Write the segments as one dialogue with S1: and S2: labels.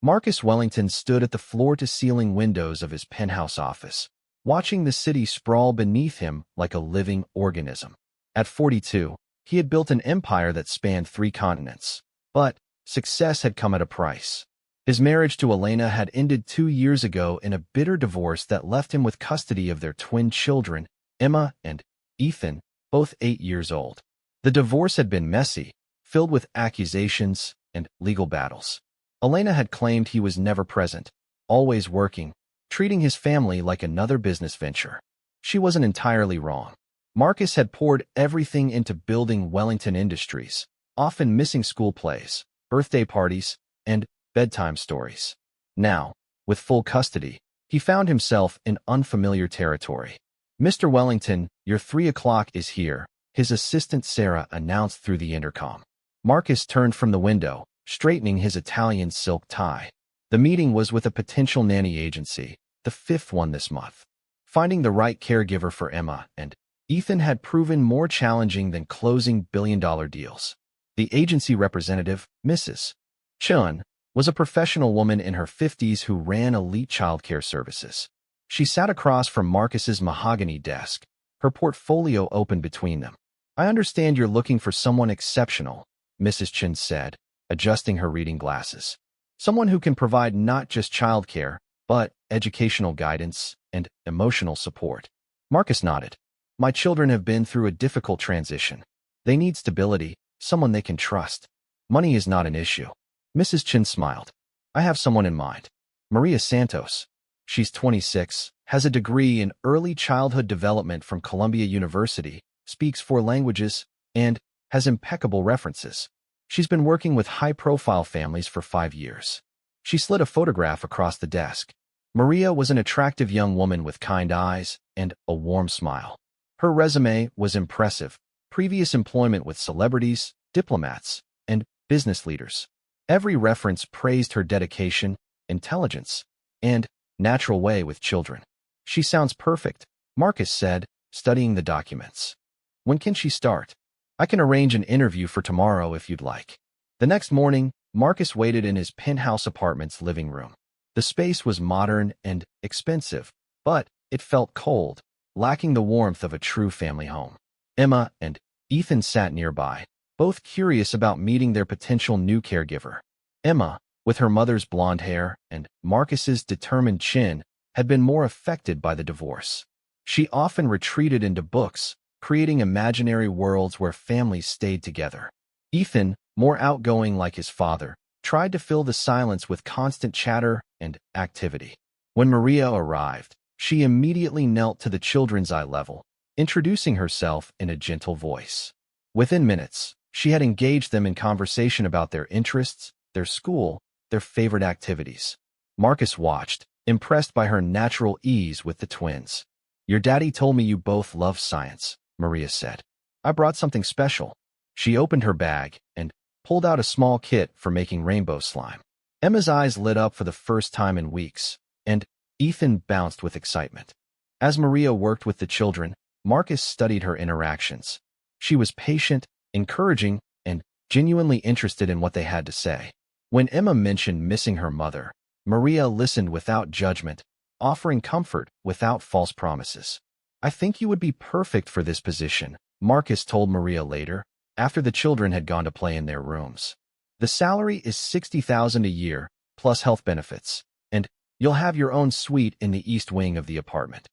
S1: Marcus Wellington stood at the floor-to-ceiling windows of his penthouse office, watching the city sprawl beneath him like a living organism. At 42, he had built an empire that spanned 3 continents. But success had come at a price. His marriage to Elena had ended 2 years ago in a bitter divorce that left him with custody of their twin children, Emma and Ethan, both 8 years old. The divorce had been messy, filled with accusations and legal battles. Elena had claimed he was never present, always working, treating his family like another business venture. She wasn't entirely wrong. Marcus had poured everything into building Wellington Industries, often missing school plays, birthday parties, and bedtime stories. Now, with full custody, he found himself in unfamiliar territory. "Mr. Wellington, your 3 o'clock is here," his assistant Sarah announced through the intercom. Marcus turned from the window, straightening his Italian silk tie. The meeting was with a potential nanny agency, the 5th one this month. Finding the right caregiver for Emma and Ethan had proven more challenging than closing billion-dollar deals. The agency representative, Mrs. Chun, was a professional woman in her 50s who ran elite childcare services. She sat across from Marcus's mahogany desk, her portfolio open between them. "I understand you're looking for someone exceptional," Mrs. Chun said, adjusting her reading glasses. "Someone who can provide not just childcare, but educational guidance and emotional support." Marcus nodded. "My children have been through a difficult transition. They need stability, someone they can trust. Money is not an issue." Mrs. Chin smiled. "I have someone in mind. Maria Santos. She's 26, has a degree in early childhood development from Columbia University, speaks 4 languages, and has impeccable references. She's been working with high-profile families for 5 years." She slid a photograph across the desk. Maria was an attractive young woman with kind eyes and a warm smile. Her resume was impressive. Previous employment with celebrities, diplomats, and business leaders. Every reference praised her dedication, intelligence, and natural way with children. "She sounds perfect," Marcus said, studying the documents. "When can she start?" "I can arrange an interview for tomorrow if you'd like." The next morning, Marcus waited in his penthouse apartment's living room. The space was modern and expensive, but it felt cold, lacking the warmth of a true family home. Emma and Ethan sat nearby, both curious about meeting their potential new caregiver. Emma, with her mother's blonde hair and Marcus's determined chin, had been more affected by the divorce. She often retreated into books, creating imaginary worlds where families stayed together. Ethan, more outgoing like his father, tried to fill the silence with constant chatter and activity. When Maria arrived, she immediately knelt to the children's eye level, introducing herself in a gentle voice. Within minutes, she had engaged them in conversation about their interests, their school, their favorite activities. Marcus watched, impressed by her natural ease with the twins. "Your daddy told me you both love science," Maria said. "I brought something special." She opened her bag and pulled out a small kit for making rainbow slime. Emma's eyes lit up for the first time in weeks, and Ethan bounced with excitement. As Maria worked with the children, Marcus studied her interactions. She was patient, encouraging, and genuinely interested in what they had to say. When Emma mentioned missing her mother, Maria listened without judgment, offering comfort without false promises. "I think you would be perfect for this position," Marcus told Maria later, after the children had gone to play in their rooms. "The salary is $60,000 a year, plus health benefits, and you'll have your own suite in the east wing of the apartment."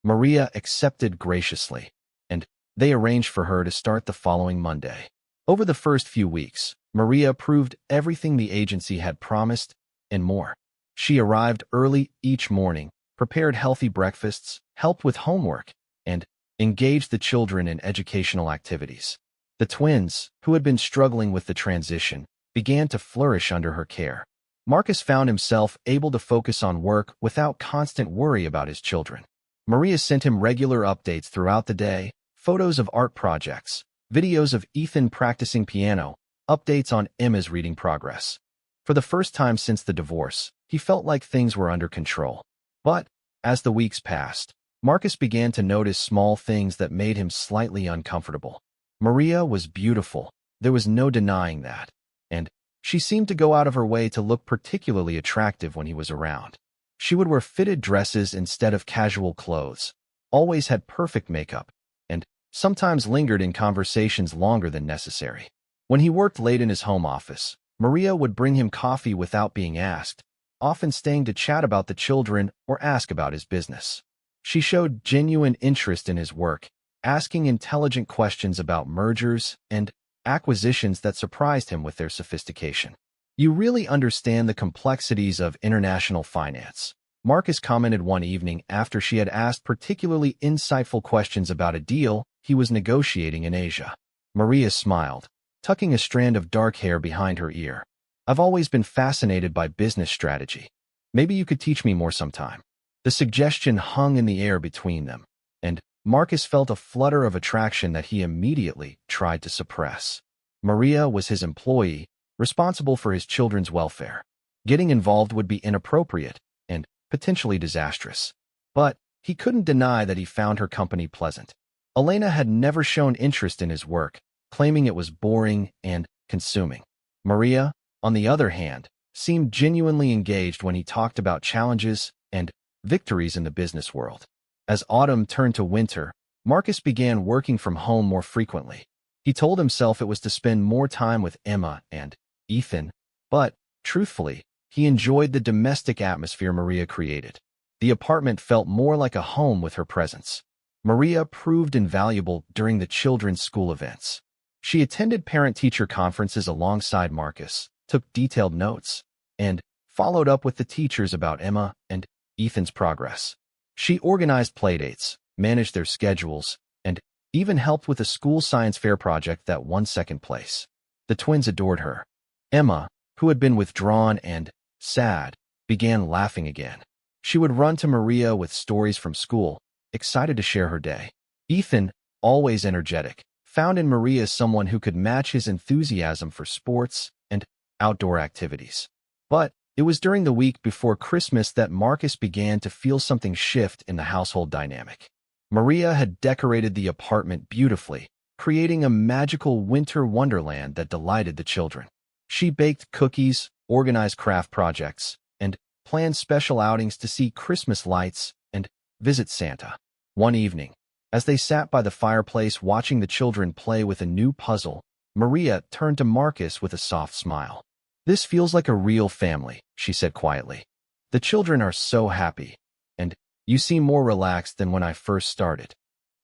S1: Maria accepted graciously, and they arranged for her to start the following Monday. Over the first few weeks, Maria proved everything the agency had promised and more. She arrived early each morning, prepared healthy breakfasts, helped with homework, and engaged the children in educational activities. The twins, who had been struggling with the transition, began to flourish under her care. Marcus found himself able to focus on work without constant worry about his children. Maria sent him regular updates throughout the day, photos of art projects, videos of Ethan practicing piano, updates on Emma's reading progress. For the first time since the divorce, he felt like things were under control. But, as the weeks passed, Marcus began to notice small things that made him slightly uncomfortable. Maria was beautiful, there was no denying that, and She seemed to go out of her way to look particularly attractive when he was around. She would wear fitted dresses instead of casual clothes, always had perfect makeup, and sometimes lingered in conversations longer than necessary. When he worked late in his home office, Maria would bring him coffee without being asked, often staying to chat about the children or ask about his business. She showed genuine interest in his work, asking intelligent questions about mergers and acquisitions that surprised him with their sophistication. "You really understand the complexities of international finance," Marcus commented one evening after she had asked particularly insightful questions about a deal he was negotiating in Asia. Maria smiled, tucking a strand of dark hair behind her ear. "I've always been fascinated by business strategy. Maybe you could teach me more sometime." The suggestion hung in the air between them, and Marcus felt a flutter of attraction that he immediately tried to suppress. Maria was his employee, responsible for his children's welfare. Getting involved would be inappropriate and potentially disastrous. But he couldn't deny that he found her company pleasant. Elena had never shown interest in his work, claiming it was boring and consuming. Maria, on the other hand, seemed genuinely engaged when he talked about challenges and victories in the business world. As autumn turned to winter, Marcus began working from home more frequently. He told himself it was to spend more time with Emma and Ethan, but, truthfully, he enjoyed the domestic atmosphere Maria created. The apartment felt more like a home with her presence. Maria proved invaluable during the children's school events. She attended parent-teacher conferences alongside Marcus, took detailed notes, and followed up with the teachers about Emma and Ethan's progress. She organized playdates, managed their schedules, and even helped with a school science fair project that won second place. The twins adored her. Emma, who had been withdrawn and sad, began laughing again. She would run to Maria with stories from school, excited to share her day. Ethan, always energetic, found in Maria someone who could match his enthusiasm for sports and outdoor activities. But it was during the week before Christmas that Marcus began to feel something shift in the household dynamic. Maria had decorated the apartment beautifully, creating a magical winter wonderland that delighted the children. She baked cookies, organized craft projects, and planned special outings to see Christmas lights and visit Santa. One evening, as they sat by the fireplace watching the children play with a new puzzle, Maria turned to Marcus with a soft smile. "This feels like a real family," she said quietly. "The children are so happy, and you seem more relaxed than when I first started."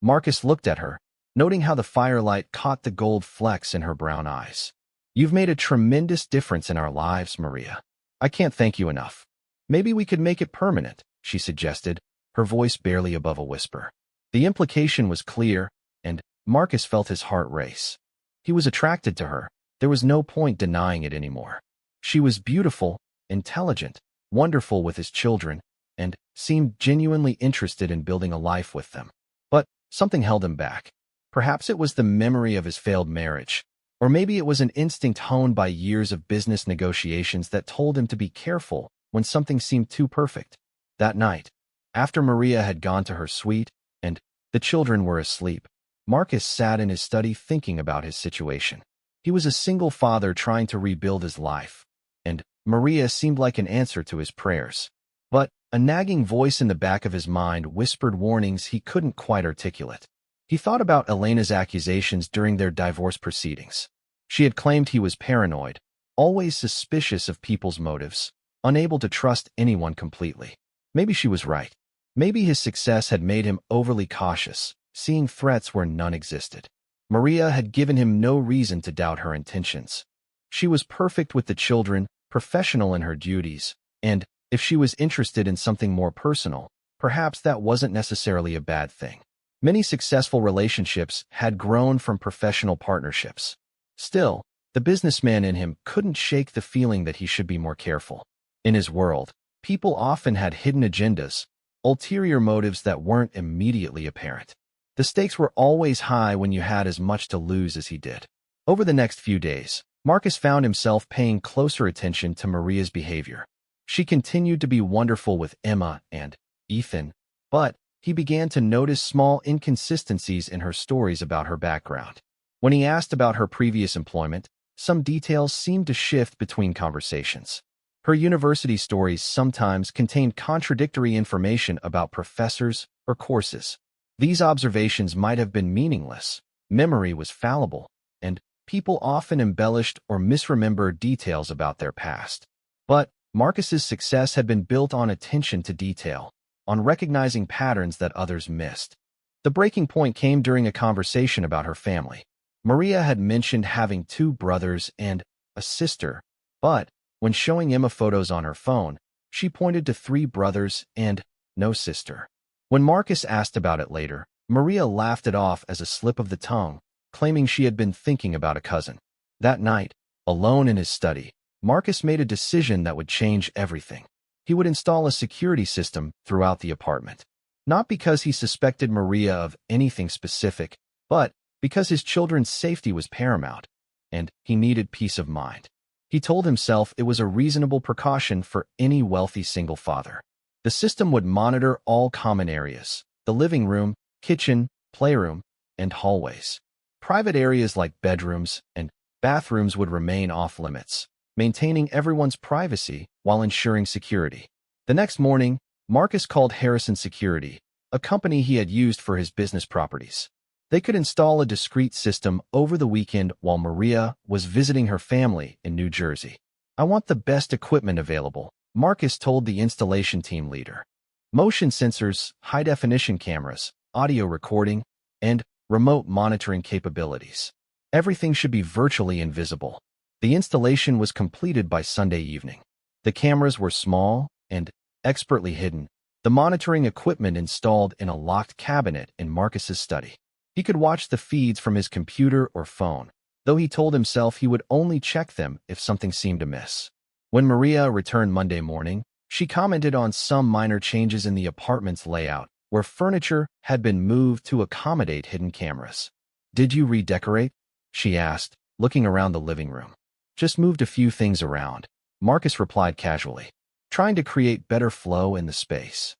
S1: Marcus looked at her, noting how the firelight caught the gold flecks in her brown eyes. "You've made a tremendous difference in our lives, Maria. I can't thank you enough. Maybe we could make it permanent," she suggested, her voice barely above a whisper. The implication was clear, and Marcus felt his heart race. He was attracted to her. There was no point denying it anymore. She was beautiful, intelligent, wonderful with his children, and seemed genuinely interested in building a life with them. But something held him back. Perhaps it was the memory of his failed marriage, or maybe it was an instinct honed by years of business negotiations that told him to be careful when something seemed too perfect. That night, after Maria had gone to her suite and the children were asleep, Marcus sat in his study thinking about his situation. He was a single father trying to rebuild his life, and Maria seemed like an answer to his prayers. But a nagging voice in the back of his mind whispered warnings he couldn't quite articulate. He thought about Elena's accusations during their divorce proceedings. She had claimed he was paranoid, always suspicious of people's motives, unable to trust anyone completely. Maybe she was right. Maybe his success had made him overly cautious, seeing threats where none existed. Maria had given him no reason to doubt her intentions. She was perfect with the children, professional in her duties, and if she was interested in something more personal, perhaps that wasn't necessarily a bad thing. Many successful relationships had grown from professional partnerships. Still, the businessman in him couldn't shake the feeling that he should be more careful. In his world, people often had hidden agendas, ulterior motives that weren't immediately apparent. The stakes were always high when you had as much to lose as he did. Over the next few days, Marcus found himself paying closer attention to Maria's behavior. She continued to be wonderful with Emma and Ethan, but he began to notice small inconsistencies in her stories about her background. When he asked about her previous employment, some details seemed to shift between conversations. Her university stories sometimes contained contradictory information about professors or courses. These observations might have been meaningless. Memory was fallible, and people often embellished or misremembered details about their past. But Marcus's success had been built on attention to detail, on recognizing patterns that others missed. The breaking point came during a conversation about her family. Maria had mentioned having 2 brothers and a sister, but when showing Emma photos on her phone, she pointed to 3 brothers and no sister. When Marcus asked about it later, Maria laughed it off as a slip of the tongue, claiming she had been thinking about a cousin. That night, alone in his study, Marcus made a decision that would change everything. He would install a security system throughout the apartment. Not because he suspected Maria of anything specific, but because his children's safety was paramount, and he needed peace of mind. He told himself it was a reasonable precaution for any wealthy single father. The system would monitor all common areas: the living room, kitchen, playroom, and hallways. Private areas like bedrooms and bathrooms would remain off-limits, maintaining everyone's privacy while ensuring security. The next morning, Marcus called Harrison Security, a company he had used for his business properties. They could install a discreet system over the weekend while Maria was visiting her family in New Jersey. "I want the best equipment available," Marcus told the installation team leader. "Motion sensors, high-definition cameras, audio recording, and remote monitoring capabilities. Everything should be virtually invisible." The installation was completed by Sunday evening. The cameras were small and expertly hidden, the monitoring equipment installed in a locked cabinet in Marcus's study. He could watch the feeds from his computer or phone, though he told himself he would only check them if something seemed amiss. When Maria returned Monday morning, she commented on some minor changes in the apartment's layout, where furniture had been moved to accommodate hidden cameras. "Did you redecorate?" she asked, looking around the living room. "Just moved a few things around," Marcus replied casually, trying to create better flow in the space.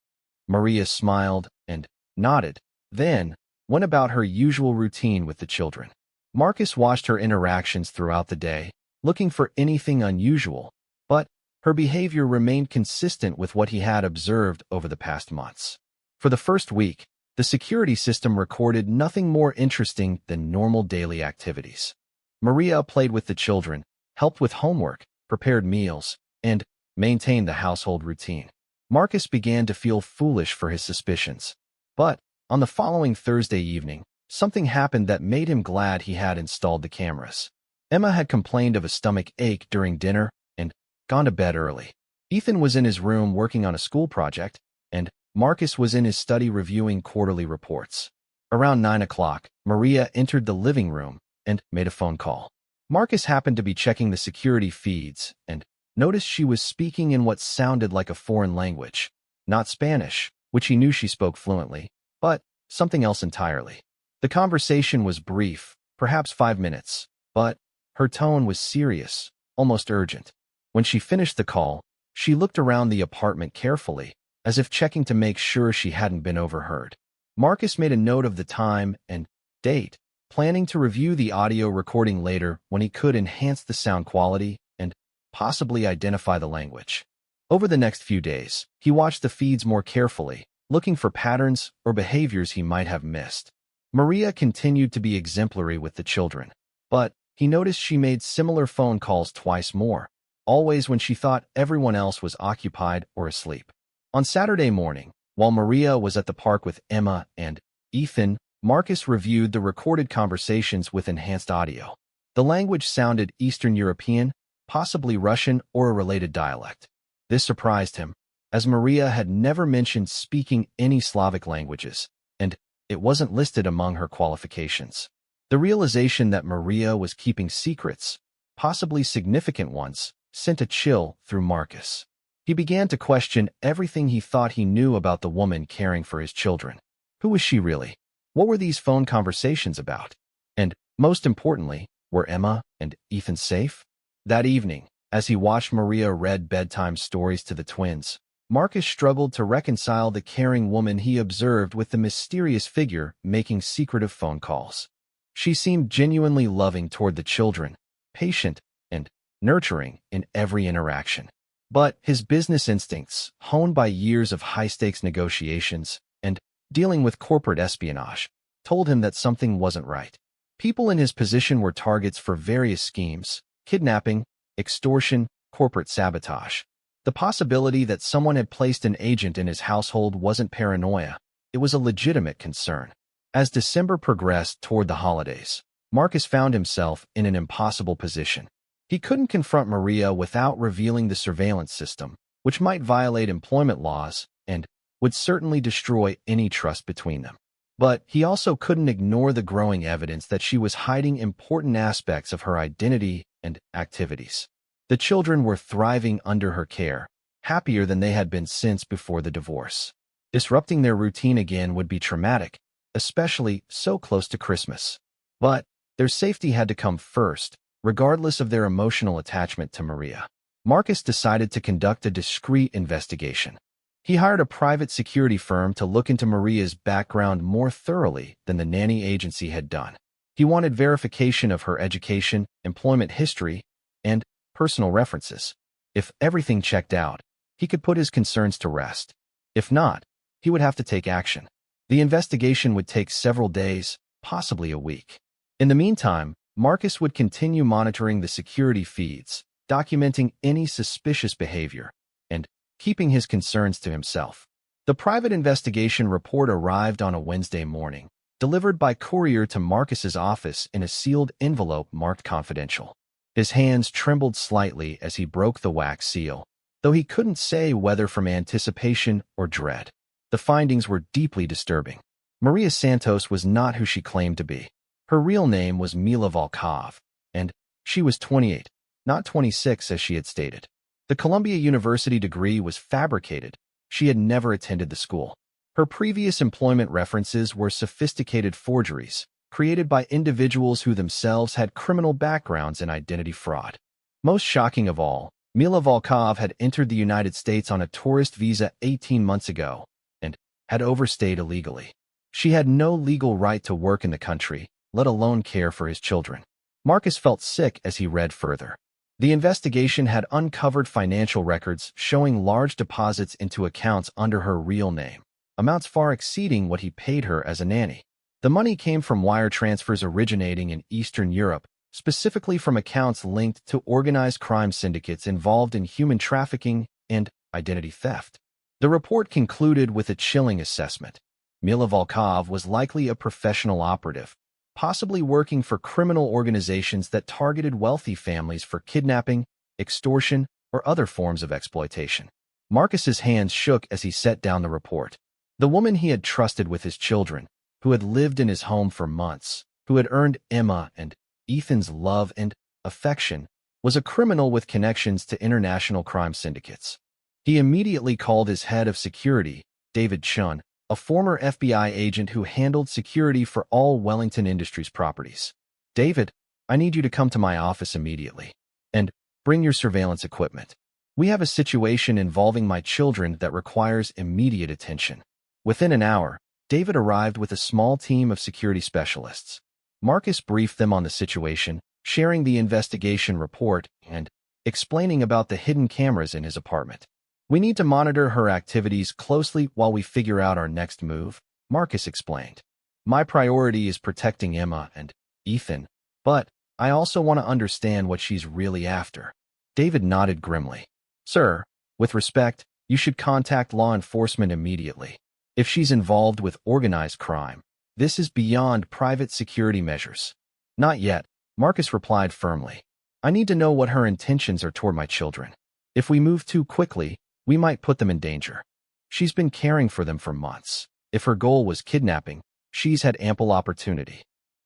S1: Maria smiled and nodded, then went about her usual routine with the children. Marcus watched her interactions throughout the day, looking for anything unusual, but her behavior remained consistent with what he had observed over the past months. For the first week, the security system recorded nothing more interesting than normal daily activities. Maria played with the children, helped with homework, prepared meals, and maintained the household routine. Marcus began to feel foolish for his suspicions. But on the following Thursday evening, something happened that made him glad he had installed the cameras. Emma had complained of a stomach ache during dinner and gone to bed early. Ethan was in his room working on a school project, and Marcus was in his study reviewing quarterly reports. Around 9 o'clock, Maria entered the living room and made a phone call. Marcus happened to be checking the security feeds and noticed she was speaking in what sounded like a foreign language. Not Spanish, which he knew she spoke fluently, but something else entirely. The conversation was brief, perhaps 5 minutes, but her tone was serious, almost urgent. When she finished the call, she looked around the apartment carefully, as if checking to make sure she hadn't been overheard. Marcus made a note of the time and date, planning to review the audio recording later when he could enhance the sound quality and possibly identify the language. Over the next few days, he watched the feeds more carefully, looking for patterns or behaviors he might have missed. Maria continued to be exemplary with the children, but he noticed she made similar phone calls twice more, always when she thought everyone else was occupied or asleep. On Saturday morning, while Maria was at the park with Emma and Ethan, Marcus reviewed the recorded conversations with enhanced audio. The language sounded Eastern European, possibly Russian or a related dialect. This surprised him, as Maria had never mentioned speaking any Slavic languages, and it wasn't listed among her qualifications. The realization that Maria was keeping secrets, possibly significant ones, sent a chill through Marcus. He began to question everything he thought he knew about the woman caring for his children. Who was she really? What were these phone conversations about? And, most importantly, were Emma and Ethan safe? That evening, as he watched Maria read bedtime stories to the twins, Marcus struggled to reconcile the caring woman he observed with the mysterious figure making secretive phone calls. She seemed genuinely loving toward the children, patient, and nurturing in every interaction. But his business instincts, honed by years of high-stakes negotiations and dealing with corporate espionage, told him that something wasn't right. People in his position were targets for various schemes: kidnapping, extortion, corporate sabotage. The possibility that someone had placed an agent in his household wasn't paranoia. It was a legitimate concern. As December progressed toward the holidays, Marcus found himself in an impossible position. He couldn't confront Maria without revealing the surveillance system, which might violate employment laws and would certainly destroy any trust between them. But he also couldn't ignore the growing evidence that she was hiding important aspects of her identity and activities. The children were thriving under her care, happier than they had been since before the divorce. Disrupting their routine again would be traumatic, especially so close to Christmas. But their safety had to come first, regardless of their emotional attachment to Maria. Marcus decided to conduct a discreet investigation. He hired a private security firm to look into Maria's background more thoroughly than the nanny agency had done. He wanted verification of her education, employment history, and personal references. If everything checked out, he could put his concerns to rest. If not, he would have to take action. The investigation would take several days, possibly a week. In the meantime, Marcus would continue monitoring the security feeds, documenting any suspicious behavior, and keeping his concerns to himself. The private investigation report arrived on a Wednesday morning, delivered by courier to Marcus's office in a sealed envelope marked confidential. His hands trembled slightly as he broke the wax seal, though he couldn't say whether from anticipation or dread. The findings were deeply disturbing. Maria Santos was not who she claimed to be. Her real name was Mila Volkov, and she was 28, not 26 as she had stated. The Columbia University degree was fabricated. She had never attended the school. Her previous employment references were sophisticated forgeries, created by individuals who themselves had criminal backgrounds in identity fraud. Most shocking of all, Mila Volkov had entered the United States on a tourist visa 18 months ago and had overstayed illegally. She had no legal right to work in the country, let alone care for his children. Marcus felt sick as he read further. The investigation had uncovered financial records showing large deposits into accounts under her real name, amounts far exceeding what he paid her as a nanny. The money came from wire transfers originating in Eastern Europe, specifically from accounts linked to organized crime syndicates involved in human trafficking and identity theft. The report concluded with a chilling assessment. Mila Volkov was likely a professional operative, possibly working for criminal organizations that targeted wealthy families for kidnapping, extortion, or other forms of exploitation. Marcus's hands shook as he set down the report. The woman he had trusted with his children, who had lived in his home for months, who had earned Emma and Ethan's love and affection, was a criminal with connections to international crime syndicates. He immediately called his head of security, David Chun, a former FBI agent who handled security for all Wellington Industries properties. "David, I need you to come to my office immediately. And bring your surveillance equipment. We have a situation involving my children that requires immediate attention." Within an hour, David arrived with a small team of security specialists. Marcus briefed them on the situation, sharing the investigation report and explaining about the hidden cameras in his apartment. "We need to monitor her activities closely while we figure out our next move," Marcus explained. "My priority is protecting Emma and Ethan, but I also want to understand what she's really after." David nodded grimly. "Sir, with respect, you should contact law enforcement immediately. If she's involved with organized crime, this is beyond private security measures." "Not yet," Marcus replied firmly. "I need to know what her intentions are toward my children. If we move too quickly, we might put them in danger. She's been caring for them for months. If her goal was kidnapping, she's had ample opportunity."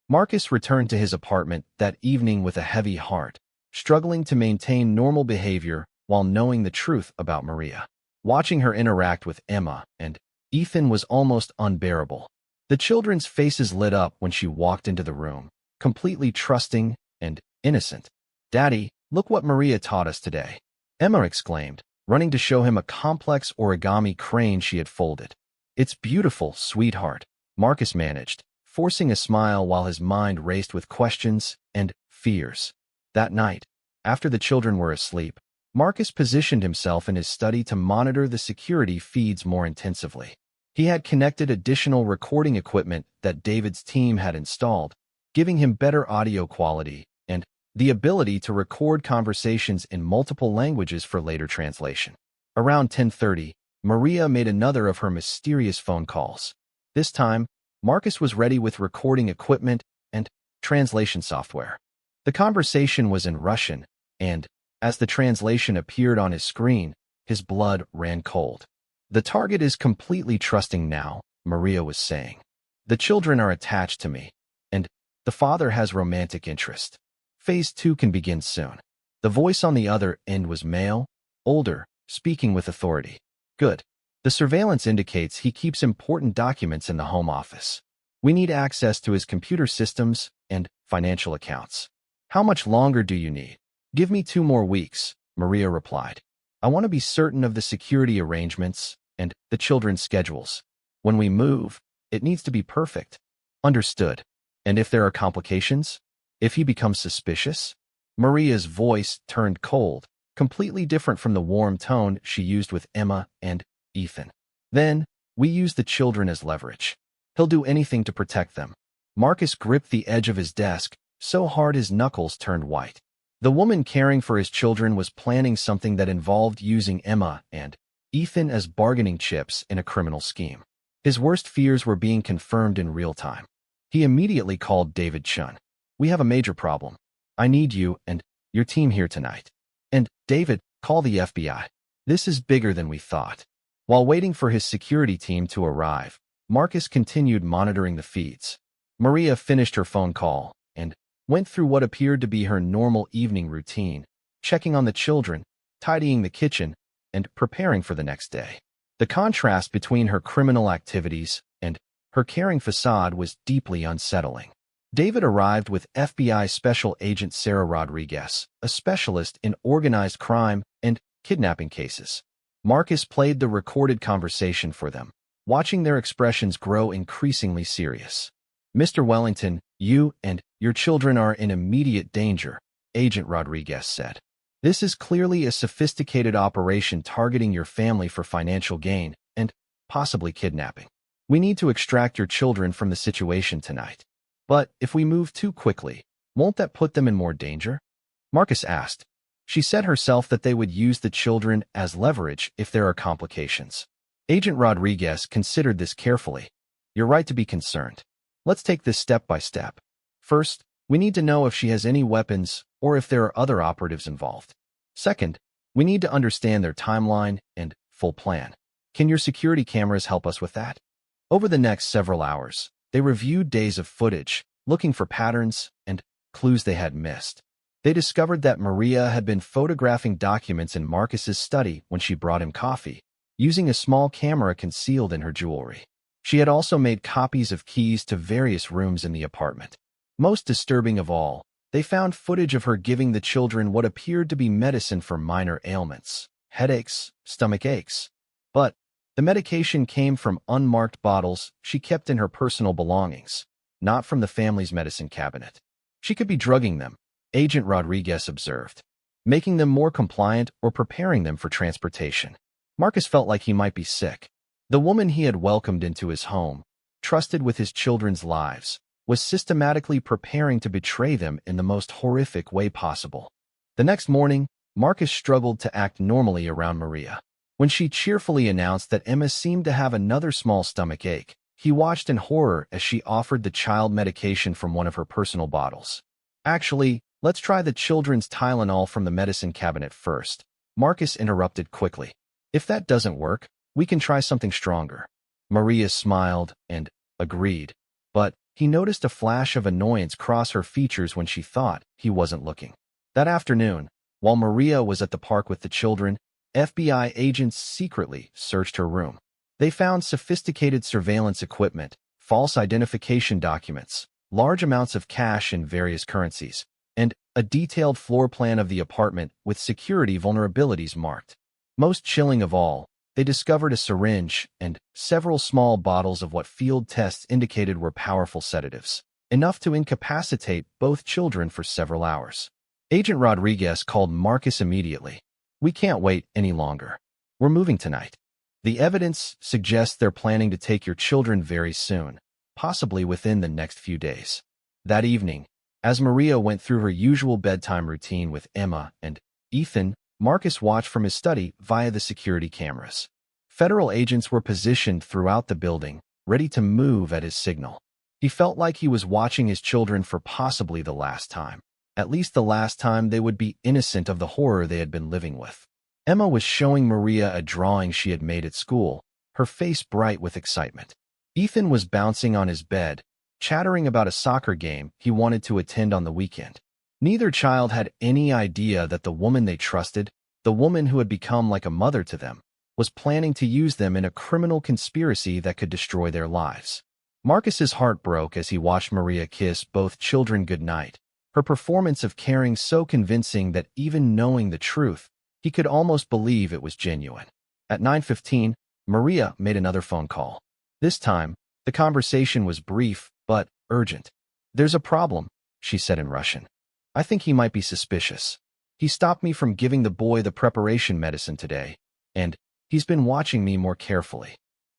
S1: Marcus returned to his apartment that evening with a heavy heart, struggling to maintain normal behavior while knowing the truth about Maria. Watching her interact with Emma and Ethan was almost unbearable. The children's faces lit up when she walked into the room, completely trusting and innocent. "Daddy, look what Maria taught us today," Emma exclaimed, running to show him a complex origami crane she had folded. "It's beautiful, sweetheart," Marcus managed, forcing a smile while his mind raced with questions and fears. That night, after the children were asleep, Marcus positioned himself in his study to monitor the security feeds more intensively. He had connected additional recording equipment that David's team had installed, giving him better audio quality and the ability to record conversations in multiple languages for later translation. Around 10:30, Maria made another of her mysterious phone calls. This time, Marcus was ready with recording equipment and translation software. The conversation was in Russian, and as the translation appeared on his screen, his blood ran cold. "The target is completely trusting now," Maria was saying. "The children are attached to me, and the father has romantic interest. Phase 2 can begin soon." The voice on the other end was male, older, speaking with authority. "Good. The surveillance indicates he keeps important documents in the home office. We need access to his computer systems and financial accounts. How much longer do you need?" "Give me 2 more weeks," Maria replied. "I want to be certain of the security arrangements and the children's schedules. When we move, it needs to be perfect." "Understood. And if there are complications? If he becomes suspicious?" Maria's voice turned cold, completely different from the warm tone she used with Emma and Ethan. "Then, we use the children as leverage. He'll do anything to protect them." Marcus gripped the edge of his desk so hard his knuckles turned white. The woman caring for his children was planning something that involved using Emma and Ethan as bargaining chips in a criminal scheme. His worst fears were being confirmed in real time. He immediately called David Chun. "We have a major problem. I need you and your team here tonight." "And, David, call the FBI. This is bigger than we thought." While waiting for his security team to arrive, Marcus continued monitoring the feeds. Maria finished her phone call and went through what appeared to be her normal evening routine, checking on the children, tidying the kitchen, and preparing for the next day. The contrast between her criminal activities and her caring facade was deeply unsettling. David arrived with FBI Special Agent Sarah Rodriguez, a specialist in organized crime and kidnapping cases. Marcus played the recorded conversation for them, watching their expressions grow increasingly serious. "Mr. Wellington, you and your children are in immediate danger," Agent Rodriguez said. "This is clearly a sophisticated operation targeting your family for financial gain and possibly kidnapping. We need to extract your children from the situation tonight. But if we move too quickly, won't that put them in more danger?" Marcus asked. She said herself that they would use the children as leverage if there are complications. Agent Rodriguez considered this carefully. "You're right to be concerned. Let's take this step by step. First, we need to know if she has any weapons or if there are other operatives involved. Second, we need to understand their timeline and full plan. Can your security cameras help us with that?" Over the next several hours, they reviewed days of footage, looking for patterns and clues they had missed. They discovered that Maria had been photographing documents in Marcus's study when she brought him coffee, using a small camera concealed in her jewelry. She had also made copies of keys to various rooms in the apartment. Most disturbing of all, they found footage of her giving the children what appeared to be medicine for minor ailments, headaches, stomach aches. But the medication came from unmarked bottles she kept in her personal belongings, not from the family's medicine cabinet. She could be drugging them, Agent Rodriguez observed, making them more compliant or preparing them for transportation. Marcus felt like he might be sick. The woman he had welcomed into his home, trusted with his children's lives, was systematically preparing to betray them in the most horrific way possible. The next morning, Marcus struggled to act normally around Maria. When she cheerfully announced that Emma seemed to have another small stomach ache, he watched in horror as she offered the child medication from one of her personal bottles. "Actually, let's try the children's Tylenol from the medicine cabinet first," Marcus interrupted quickly. "If that doesn't work, we can try something stronger." Maria smiled and agreed, but he noticed a flash of annoyance cross her features when she thought he wasn't looking. That afternoon, while Maria was at the park with the children, FBI agents secretly searched her room. They found sophisticated surveillance equipment, false identification documents, large amounts of cash in various currencies, and a detailed floor plan of the apartment with security vulnerabilities marked. Most chilling of all, they discovered a syringe and several small bottles of what field tests indicated were powerful sedatives, enough to incapacitate both children for several hours. Agent Rodriguez called Marcus immediately. We can't wait any longer. We're moving tonight. The evidence suggests they're planning to take your children very soon, possibly within the next few days. That evening, as Maria went through her usual bedtime routine with Emma and Ethan, Marcus watched from his study via the security cameras. Federal agents were positioned throughout the building, ready to move at his signal. He felt like he was watching his children for possibly the last time. At least the last time they would be innocent of the horror they had been living with. Emma was showing Maria a drawing she had made at school, her face bright with excitement. Ethan was bouncing on his bed, chattering about a soccer game he wanted to attend on the weekend. Neither child had any idea that the woman they trusted, the woman who had become like a mother to them, was planning to use them in a criminal conspiracy that could destroy their lives. Marcus's heart broke as he watched Maria kiss both children goodnight, her performance of caring so convincing that even knowing the truth, he could almost believe it was genuine. At 9:15, Maria made another phone call. This time, the conversation was brief but urgent. There's a problem, she said in Russian. I think he might be suspicious. He stopped me from giving the boy the preparation medicine today, and he's been watching me more carefully.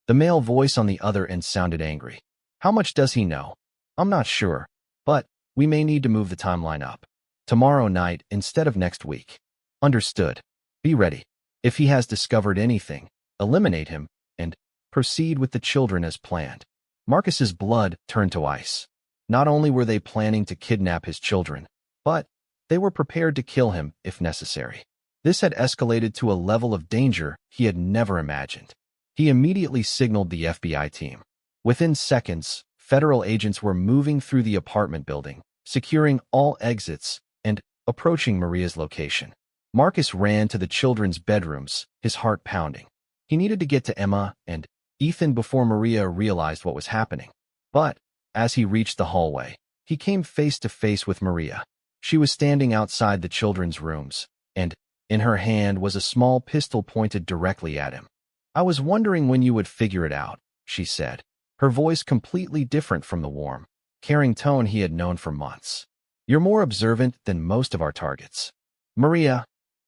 S1: The male voice on the other end sounded angry. How much does he know? I'm not sure, but we may need to move the timeline up. Tomorrow night instead of next week. Understood. Be ready. If he has discovered anything, eliminate him, and proceed with the children as planned. Marcus's blood turned to ice. Not only were they planning to kidnap his children, but they were prepared to kill him if necessary. This had escalated to a level of danger he had never imagined. He immediately signaled the FBI team. Within seconds, federal agents were moving through the apartment building, securing all exits, and approaching Maria's location. Marcus ran to the children's bedrooms, his heart pounding. He needed to get to Emma and Ethan before Maria realized what was happening. But as he reached the hallway, he came face to face with Maria. She was standing outside the children's rooms, and in her hand was a small pistol pointed directly at him. I was wondering when you would figure it out, she said, her voice completely different from the warm, caring tone he had known for months. You're more observant than most of our targets. Maria,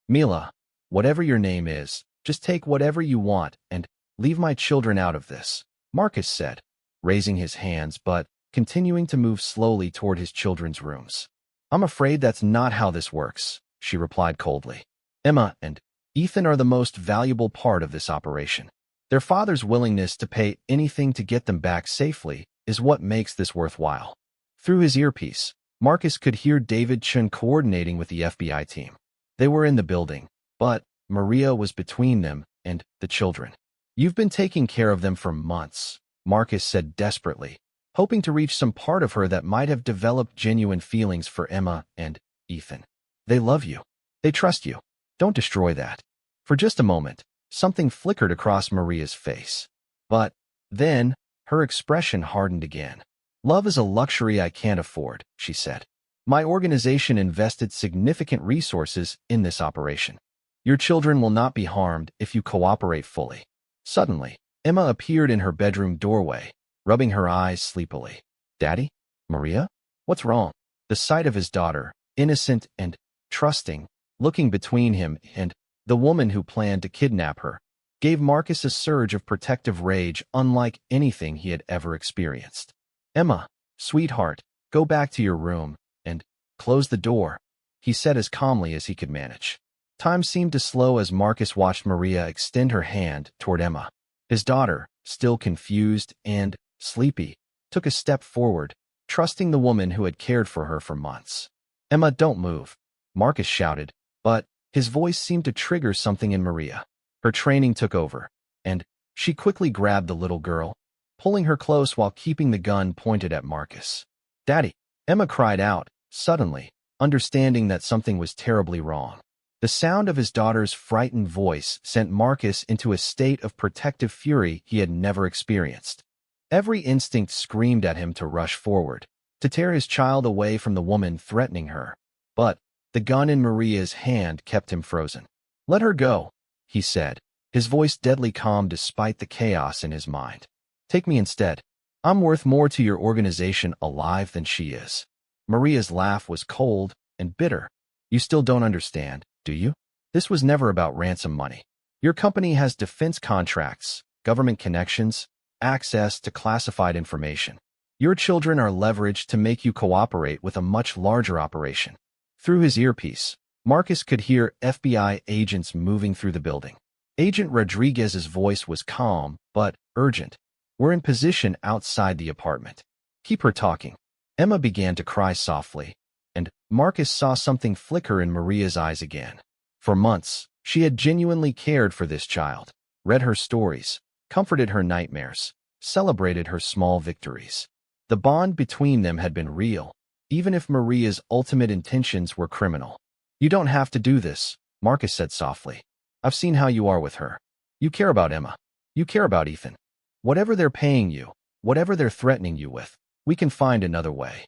S1: Mila, whatever your name is, just take whatever you want and leave my children out of this, Marcus said, raising his hands but continuing to move slowly toward his children's rooms. I'm afraid that's not how this works, she replied coldly. Emma and Ethan are the most valuable part of this operation. Their father's willingness to pay anything to get them back safely is what makes this worthwhile. Through his earpiece, Marcus could hear David Chun coordinating with the FBI team. They were in the building, but Maria was between them and the children. You've been taking care of them for months, Marcus said desperately, hoping to reach some part of her that might have developed genuine feelings for Emma and Ethan. They love you. They trust you. Don't destroy that. For just a moment, something flickered across Maria's face. But then, her expression hardened again. Love is a luxury I can't afford, she said. My organization invested significant resources in this operation. Your children will not be harmed if you cooperate fully. Suddenly, Emma appeared in her bedroom doorway, rubbing her eyes sleepily. Daddy? Maria? What's wrong? The sight of his daughter, innocent and trusting, looking between him and the woman who planned to kidnap her, gave Marcus a surge of protective rage unlike anything he had ever experienced. Emma, sweetheart, go back to your room and close the door, he said as calmly as he could manage. Time seemed to slow as Marcus watched Maria extend her hand toward Emma. His daughter, still confused and sleepy, took a step forward, trusting the woman who had cared for her for months. Emma, don't move, Marcus shouted, but his voice seemed to trigger something in Maria. Her training took over, and she quickly grabbed the little girl, pulling her close while keeping the gun pointed at Marcus. Daddy, Emma cried out, suddenly, understanding that something was terribly wrong. The sound of his daughter's frightened voice sent Marcus into a state of protective fury he had never experienced. Every instinct screamed at him to rush forward, to tear his child away from the woman threatening her. But the gun in Maria's hand kept him frozen. Let her go, he said, his voice deadly calm despite the chaos in his mind. Take me instead. I'm worth more to your organization alive than she is. Maria's laugh was cold and bitter. You still don't understand, do you? This was never about ransom money. Your company has defense contracts, government connections, access to classified information. Your children are leveraged to make you cooperate with a much larger operation. Through his earpiece, Marcus could hear FBI agents moving through the building. Agent Rodriguez's voice was calm, but urgent. We're in position outside the apartment. Keep her talking. Emma began to cry softly, and Marcus saw something flicker in Maria's eyes again. For months, she had genuinely cared for this child, read her stories, comforted her nightmares, celebrated her small victories. The bond between them had been real, even if Maria's ultimate intentions were criminal. You don't have to do this, Marcus said softly. I've seen how you are with her. You care about Emma. You care about Ethan. Whatever they're paying you, whatever they're threatening you with, we can find another way.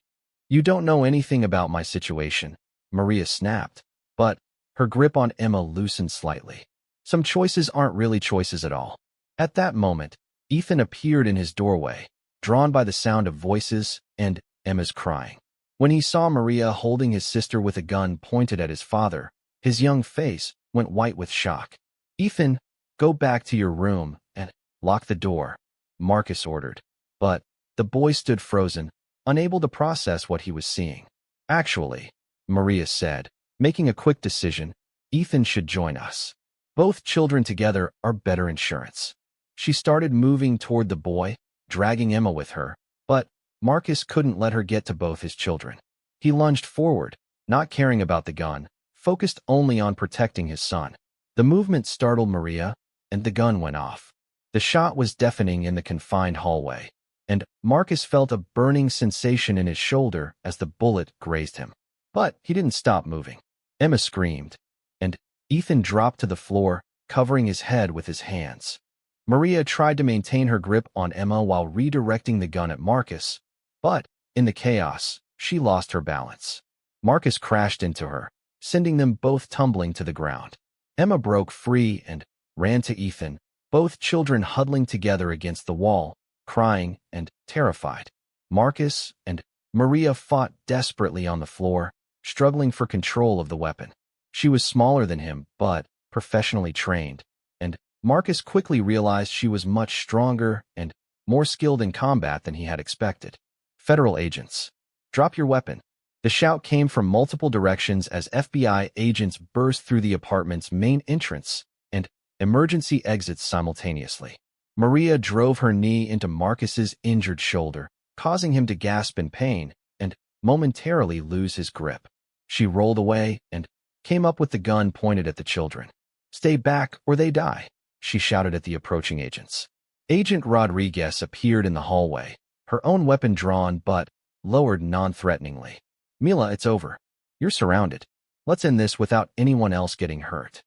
S1: You don't know anything about my situation, Maria snapped, but her grip on Emma loosened slightly. Some choices aren't really choices at all. At that moment, Ethan appeared in his doorway, drawn by the sound of voices and Emma's crying. When he saw Maria holding his sister with a gun pointed at his father, his young face went white with shock. Ethan, go back to your room and lock the door, Marcus ordered. But the boy stood frozen, unable to process what he was seeing. Actually, Maria said, making a quick decision, Ethan should join us. Both children together are better insurance. She started moving toward the boy, dragging Emma with her, but Marcus couldn't let her get to both his children. He lunged forward, not caring about the gun, focused only on protecting his son. The movement startled Maria, and the gun went off. The shot was deafening in the confined hallway, and Marcus felt a burning sensation in his shoulder as the bullet grazed him. But he didn't stop moving. Emma screamed, and Ethan dropped to the floor, covering his head with his hands. Maria tried to maintain her grip on Emma while redirecting the gun at Marcus, but in the chaos, she lost her balance. Marcus crashed into her, sending them both tumbling to the ground. Emma broke free and ran to Ethan, both children huddling together against the wall, crying and terrified. Marcus and Maria fought desperately on the floor, struggling for control of the weapon. She was smaller than him, but professionally trained, and Marcus quickly realized she was much stronger and more skilled in combat than he had expected. Federal agents. Drop your weapon. The shout came from multiple directions as FBI agents burst through the apartment's main entrance and emergency exits simultaneously. Maria drove her knee into Marcus's injured shoulder, causing him to gasp in pain and momentarily lose his grip. She rolled away and came up with the gun pointed at the children. Stay back or they die, she shouted at the approaching agents. Agent Rodriguez appeared in the hallway, her own weapon drawn but lowered non-threateningly. Mila, it's over. You're surrounded. Let's end this without anyone else getting hurt.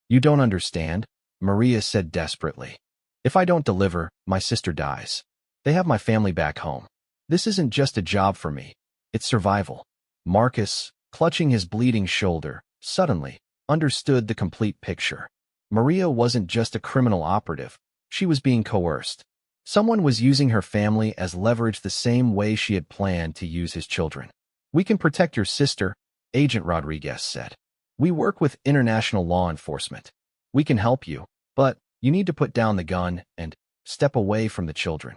S1: You don't understand, Maria said desperately. If I don't deliver, my sister dies. They have my family back home. This isn't just a job for me. It's survival. Marcus, clutching his bleeding shoulder, suddenly understood the complete picture. Maria wasn't just a criminal operative. She was being coerced. Someone was using her family as leverage the same way she had planned to use his children. We can protect your sister, Agent Rodriguez said. We work with international law enforcement. We can help you, but you need to put down the gun and step away from the children.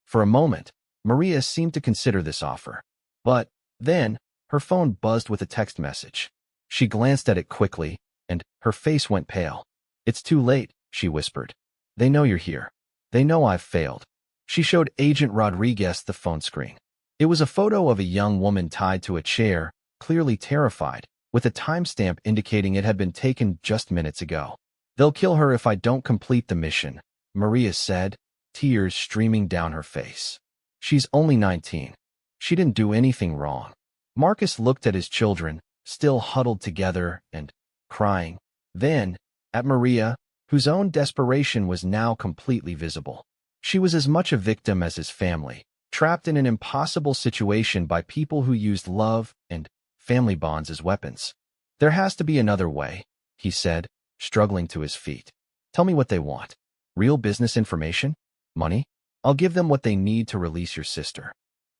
S1: For a moment, Maria seemed to consider this offer. But then, her phone buzzed with a text message. She glanced at it quickly, and her face went pale. It's too late, she whispered. They know you're here. They know I've failed. She showed Agent Rodriguez the phone screen. It was a photo of a young woman tied to a chair, clearly terrified, with a timestamp indicating it had been taken just minutes ago. They'll kill her if I don't complete the mission, Maria said, tears streaming down her face. She's only 19. She didn't do anything wrong. Marcus looked at his children, still huddled together and crying. Then, at Maria, whose own desperation was now completely visible. She was as much a victim as his family, trapped in an impossible situation by people who used love and family bonds as weapons. There has to be another way, he said, struggling to his feet. Tell me what they want. Real business information? Money? I'll give them what they need to release your sister.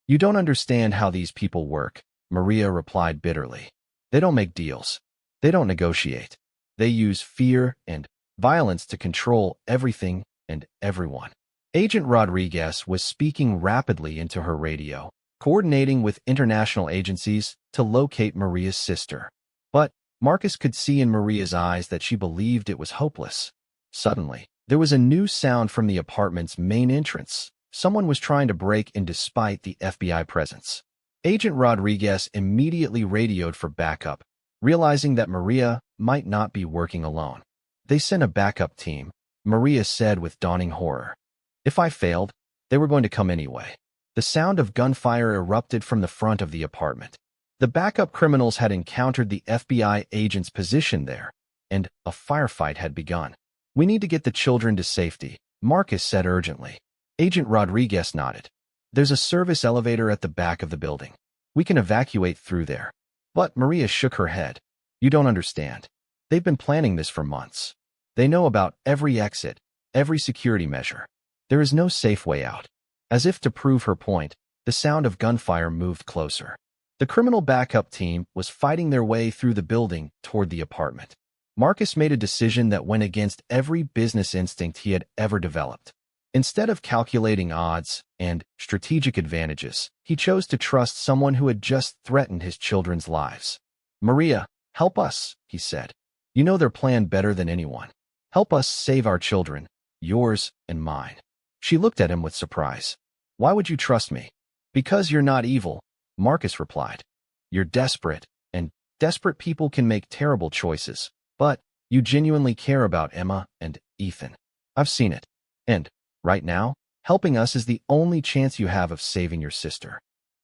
S1: You don't understand how these people work, Maria replied bitterly. They don't make deals. They don't negotiate. They use fear and violence to control everything and everyone. Agent Rodriguez was speaking rapidly into her radio, coordinating with international agencies to locate Maria's sister. But Marcus could see in Maria's eyes that she believed it was hopeless. Suddenly, there was a new sound from the apartment's main entrance. Someone was trying to break in despite the FBI presence. Agent Rodriguez immediately radioed for backup, realizing that Maria might not be working alone. They sent a backup team, Maria said with dawning horror. If I failed, they were going to come anyway. The sound of gunfire erupted from the front of the apartment. The backup criminals had encountered the FBI agents positioned there, and a firefight had begun. We need to get the children to safety, Marcus said urgently. Agent Rodriguez nodded. There's a service elevator at the back of the building. We can evacuate through there. But Maria shook her head. You don't understand. They've been planning this for months. They know about every exit, every security measure. There is no safe way out. As if to prove her point, the sound of gunfire moved closer. The criminal backup team was fighting their way through the building toward the apartment. Marcus made a decision that went against every business instinct he had ever developed. Instead of calculating odds and strategic advantages, he chose to trust someone who had just threatened his children's lives. Maria, help us, he said. You know their plan better than anyone. Help us save our children, yours and mine. She looked at him with surprise. Why would you trust me? Because you're not evil, Marcus replied. You're desperate, and desperate people can make terrible choices, but you genuinely care about Emma and Ethan. I've seen it. And right now, helping us is the only chance you have of saving your sister.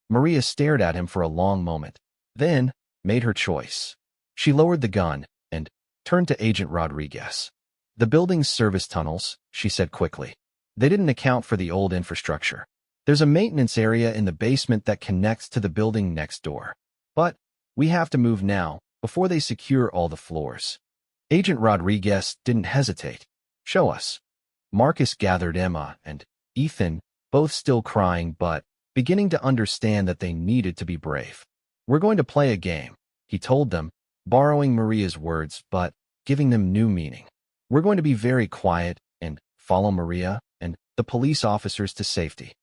S1: Maria stared at him for a long moment, then made her choice. She lowered the gun and turned to Agent Rodriguez. The building's service tunnels, she said quickly. They didn't account for the old infrastructure. There's a maintenance area in the basement that connects to the building next door. But we have to move now, before they secure all the floors. Agent Rodriguez didn't hesitate. Show us. Marcus gathered Emma and Ethan, both still crying but beginning to understand that they needed to be brave. We're going to play a game, he told them, borrowing Maria's words but giving them new meaning. We're going to be very quiet and follow Maria and the police officers to safety.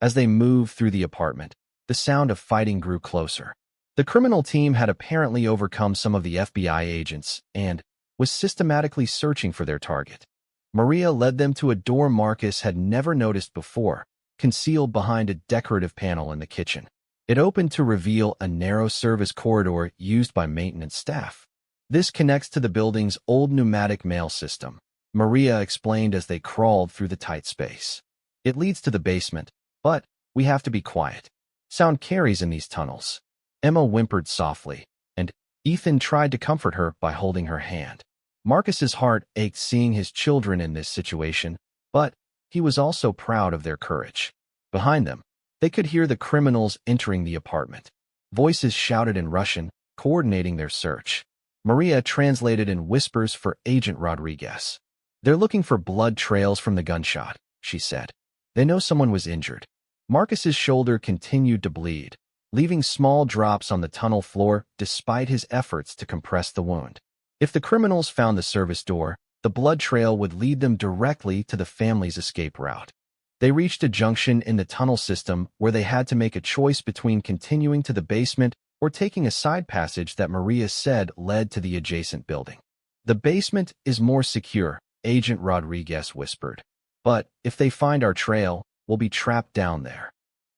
S1: As they moved through the apartment, the sound of fighting grew closer. The criminal team had apparently overcome some of the FBI agents and was systematically searching for their target. Maria led them to a door Marcus had never noticed before, concealed behind a decorative panel in the kitchen. It opened to reveal a narrow service corridor used by maintenance staff. This connects to the building's old pneumatic mail system, Maria explained as they crawled through the tight space. It leads to the basement, but we have to be quiet. Sound carries in these tunnels. Emma whimpered softly, and Ethan tried to comfort her by holding her hand. Marcus's heart ached seeing his children in this situation, but he was also proud of their courage. Behind them, they could hear the criminals entering the apartment. Voices shouted in Russian, coordinating their search. Maria translated in whispers for Agent Rodriguez. They're looking for blood trails from the gunshot, she said. They know someone was injured. Marcus's shoulder continued to bleed, leaving small drops on the tunnel floor despite his efforts to compress the wound. If the criminals found the service door, the blood trail would lead them directly to the family's escape route. They reached a junction in the tunnel system where they had to make a choice between continuing to the basement or taking a side passage that Maria said led to the adjacent building. The basement is more secure, Agent Rodriguez whispered. But if they find our trail, we'll be trapped down there.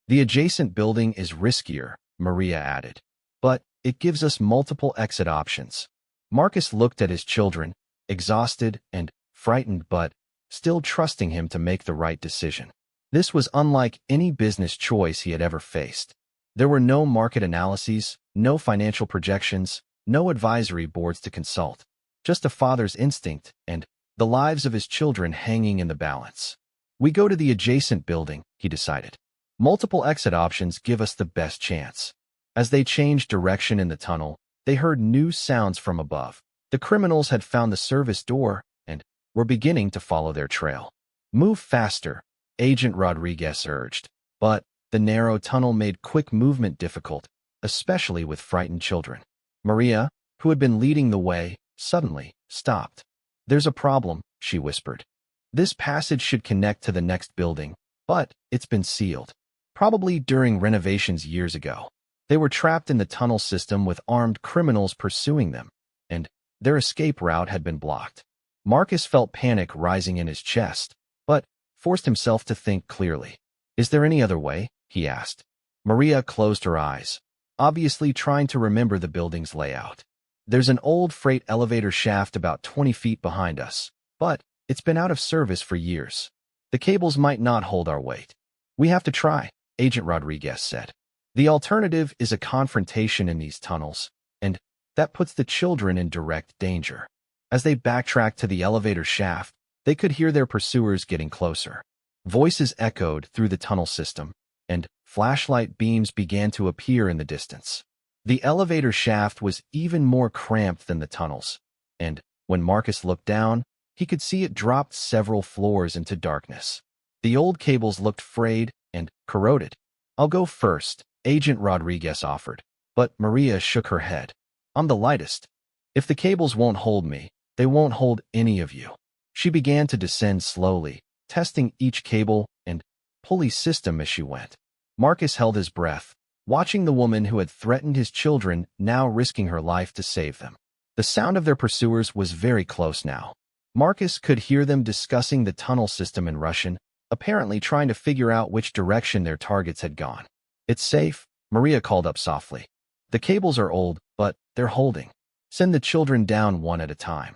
S1: The adjacent building is riskier, Maria added. But it gives us multiple exit options. Marcus looked at his children, exhausted and frightened but still trusting him to make the right decision. This was unlike any business choice he had ever faced. There were no market analyses, no financial projections, no advisory boards to consult. Just a father's instinct and the lives of his children hanging in the balance. We go to the adjacent building, he decided. Multiple exit options give us the best chance. As they changed direction in the tunnel, they heard new sounds from above. The criminals had found the service door and were beginning to follow their trail. Move faster, Agent Rodriguez urged. But the narrow tunnel made quick movement difficult, especially with frightened children. Maria, who had been leading the way, suddenly stopped. "There's a problem," she whispered. "This passage should connect to the next building, but it's been sealed. Probably during renovations years ago. They were trapped in the tunnel system with armed criminals pursuing them, and their escape route had been blocked." Marcus felt panic rising in his chest, but forced himself to think clearly. "Is there any other way?" he asked. Maria closed her eyes, obviously trying to remember the building's layout. "There's an old freight elevator shaft about 20 feet behind us, but it's been out of service for years. The cables might not hold our weight. We have to try," Agent Rodriguez said. "The alternative is a confrontation in these tunnels, and that puts the children in direct danger." As they backtracked to the elevator shaft, they could hear their pursuers getting closer. Voices echoed through the tunnel system, and flashlight beams began to appear in the distance. The elevator shaft was even more cramped than the tunnels, and when Marcus looked down, he could see it dropped several floors into darkness. The old cables looked frayed and corroded. "I'll go first," Agent Rodriguez offered, but Maria shook her head. "I'm the lightest. If the cables won't hold me, they won't hold any of you." She began to descend slowly, testing each cable and pulley system as she went. Marcus held his breath, watching the woman who had threatened his children now risking her life to save them. The sound of their pursuers was very close now. Marcus could hear them discussing the tunnel system in Russian, apparently trying to figure out which direction their targets had gone. "It's safe," Maria called up softly. "The cables are old, but they're holding. Send the children down one at a time."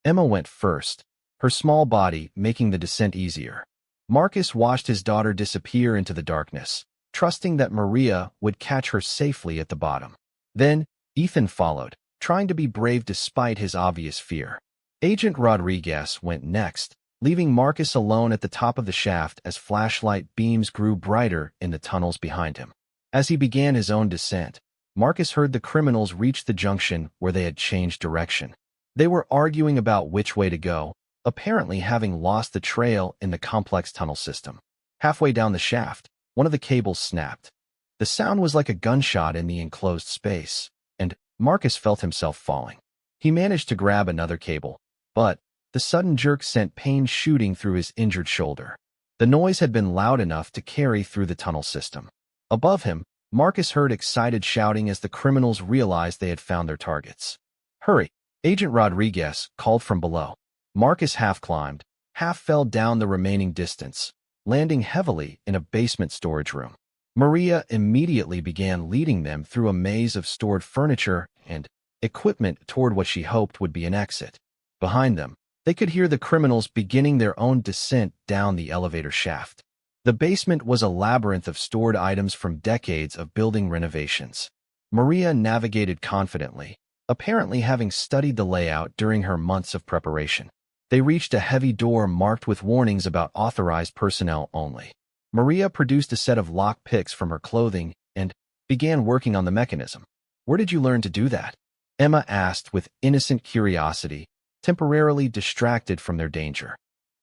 S1: Emma went first, her small body making the descent easier. Marcus watched his daughter disappear into the darkness, trusting that Maria would catch her safely at the bottom. Then Ethan followed, trying to be brave despite his obvious fear. Agent Rodriguez went next, leaving Marcus alone at the top of the shaft as flashlight beams grew brighter in the tunnels behind him. As he began his own descent, Marcus heard the criminals reach the junction where they had changed direction. They were arguing about which way to go, apparently having lost the trail in the complex tunnel system. Halfway down the shaft, one of the cables snapped. The sound was like a gunshot in the enclosed space, and Marcus felt himself falling. He managed to grab another cable, but the sudden jerk sent pain shooting through his injured shoulder. The noise had been loud enough to carry through the tunnel system. Above him, Marcus heard excited shouting as the criminals realized they had found their targets. "Hurry!" Agent Rodriguez called from below. Marcus half climbed, half fell down the remaining distance, landing heavily in a basement storage room. Maria immediately began leading them through a maze of stored furniture and equipment toward what she hoped would be an exit. Behind them, they could hear the criminals beginning their own descent down the elevator shaft. The basement was a labyrinth of stored items from decades of building renovations. Maria navigated confidently, apparently having studied the layout during her months of preparation. They reached a heavy door marked with warnings about authorized personnel only. Maria produced a set of lock picks from her clothing and began working on the mechanism. "Where did you learn to do that?" Emma asked with innocent curiosity, temporarily distracted from their danger.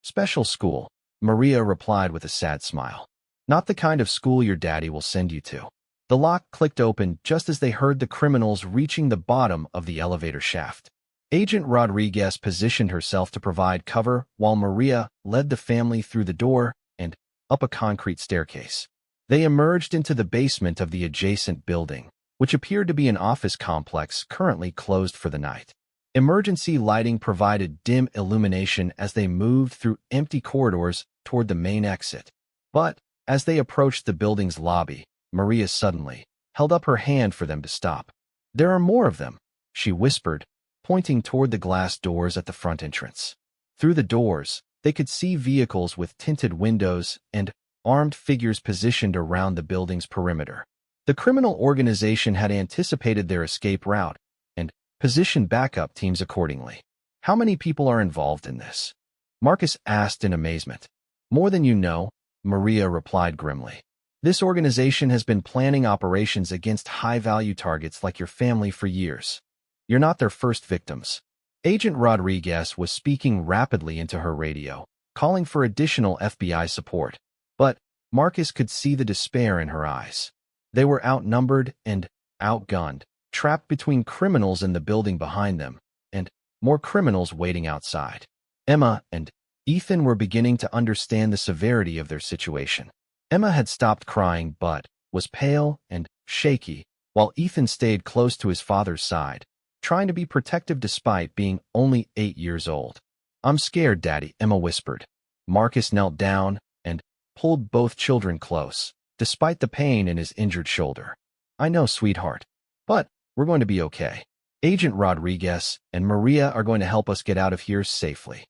S1: "Special school," Maria replied with a sad smile. "Not the kind of school your daddy will send you to." The lock clicked open just as they heard the criminals reaching the bottom of the elevator shaft. Agent Rodriguez positioned herself to provide cover while Maria led the family through the door and up a concrete staircase. They emerged into the basement of the adjacent building, which appeared to be an office complex currently closed for the night. Emergency lighting provided dim illumination as they moved through empty corridors toward the main exit. But as they approached the building's lobby, Maria suddenly held up her hand for them to stop. "There are more of them," she whispered, pointing toward the glass doors at the front entrance. Through the doors, they could see vehicles with tinted windows and armed figures positioned around the building's perimeter. The criminal organization had anticipated their escape route and positioned backup teams accordingly. "How many people are involved in this?" Marcus asked in amazement. "More than you know," Maria replied grimly. "This organization has been planning operations against high-value targets like your family for years. You're not their first victims." Agent Rodriguez was speaking rapidly into her radio, calling for additional FBI support. But Marcus could see the despair in her eyes. They were outnumbered and outgunned, trapped between criminals in the building behind them, and more criminals waiting outside. Emma and Ethan were beginning to understand the severity of their situation. Emma had stopped crying but was pale and shaky, while Ethan stayed close to his father's side, trying to be protective despite being only 8 years old. "I'm scared, Daddy," Emma whispered. Marcus knelt down and pulled both children close, despite the pain in his injured shoulder. "I know, sweetheart, but we're going to be okay. Agent Rodriguez and Maria are going to help us get out of here safely."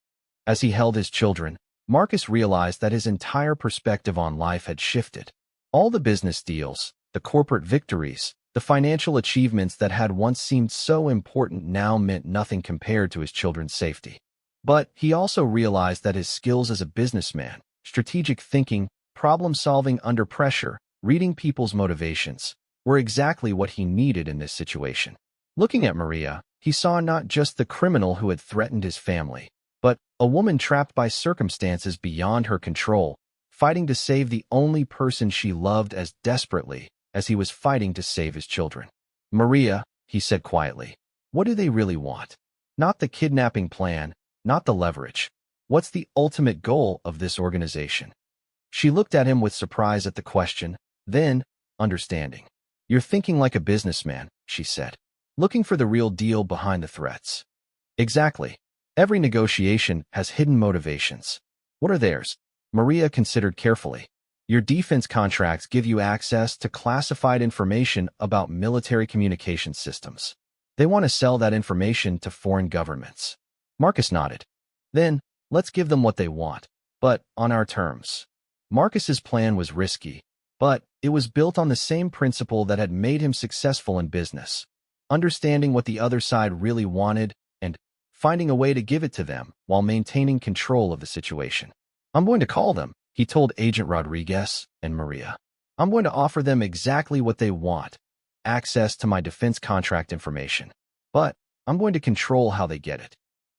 S1: As he held his children, Marcus realized that his entire perspective on life had shifted. All the business deals, the corporate victories, the financial achievements that had once seemed so important now meant nothing compared to his children's safety. But he also realized that his skills as a businessman, strategic thinking, problem-solving under pressure, reading people's motivations, were exactly what he needed in this situation. Looking at Maria, he saw not just the criminal who had threatened his family, but a woman trapped by circumstances beyond her control, fighting to save the only person she loved as desperately as he was fighting to save his children. "Maria," he said quietly, "what do they really want? Not the kidnapping plan, not the leverage. What's the ultimate goal of this organization?" She looked at him with surprise at the question, then understanding. "You're thinking like a businessman," she said, "looking for the real deal behind the threats." "Exactly. Every negotiation has hidden motivations." "What are theirs?" Maria considered carefully. "Your defense contracts give you access to classified information about military communication systems. They want to sell that information to foreign governments." Marcus nodded. "Then, let's give them what they want, but on our terms." Marcus's plan was risky, but it was built on the same principle that had made him successful in business: understanding what the other side really wanted and finding a way to give it to them while maintaining control of the situation. "I'm going to call them," he told Agent Rodriguez and Maria. "I'm going to offer them exactly what they want, access to my defense contract information. But I'm going to control how they get it."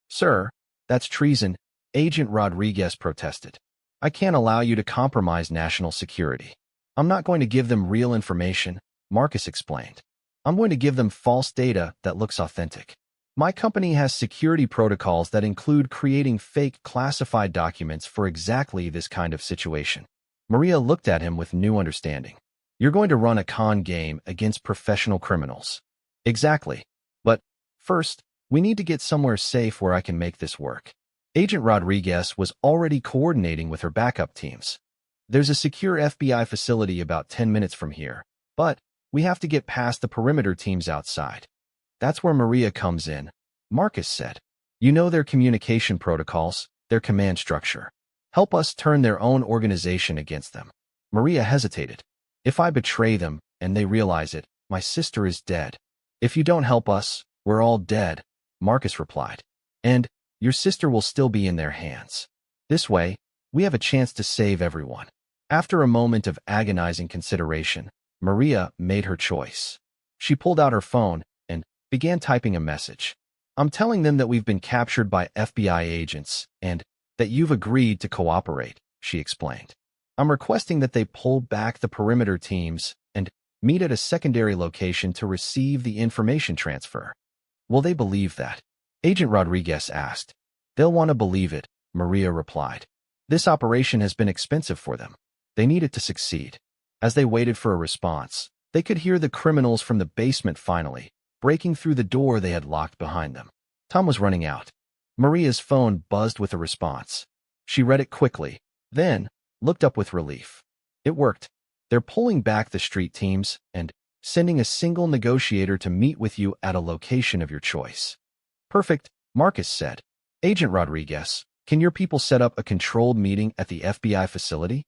S1: "Sir, that's treason," Agent Rodriguez protested. "I can't allow you to compromise national security." "I'm not going to give them real information," Marcus explained. "I'm going to give them false data that looks authentic. My company has security protocols that include creating fake classified documents for exactly this kind of situation." Maria looked at him with new understanding. "You're going to run a con game against professional criminals." "Exactly. But first, we need to get somewhere safe where I can make this work." Agent Rodriguez was already coordinating with her backup teams. "There's a secure FBI facility about 10 minutes from here, but we have to get past the perimeter teams outside." "That's where Maria comes in," Marcus said. "You know their communication protocols, their command structure. Help us turn their own organization against them." Maria hesitated. "If I betray them and they realize it, my sister is dead." "If you don't help us, we're all dead," Marcus replied. "And your sister will still be in their hands. This way, we have a chance to save everyone." After a moment of agonizing consideration, Maria made her choice. She pulled out her phone and began typing a message. "I'm telling them that we've been captured by FBI agents and that you've agreed to cooperate," she explained. "I'm requesting that they pull back the perimeter teams and meet at a secondary location to receive the information transfer." "Will they believe that?" Agent Rodriguez asked. "They'll want to believe it," Maria replied. "This operation has been expensive for them. They need it to succeed." As they waited for a response, they could hear the criminals from the basement finally breaking through the door they had locked behind them. Time was running out. Maria's phone buzzed with a response. She read it quickly, then looked up with relief. It worked. "They're pulling back the street teams and sending a single negotiator to meet with you at a location of your choice." "Perfect," Marcus said. "Agent Rodriguez, can your people set up a controlled meeting at the FBI facility?"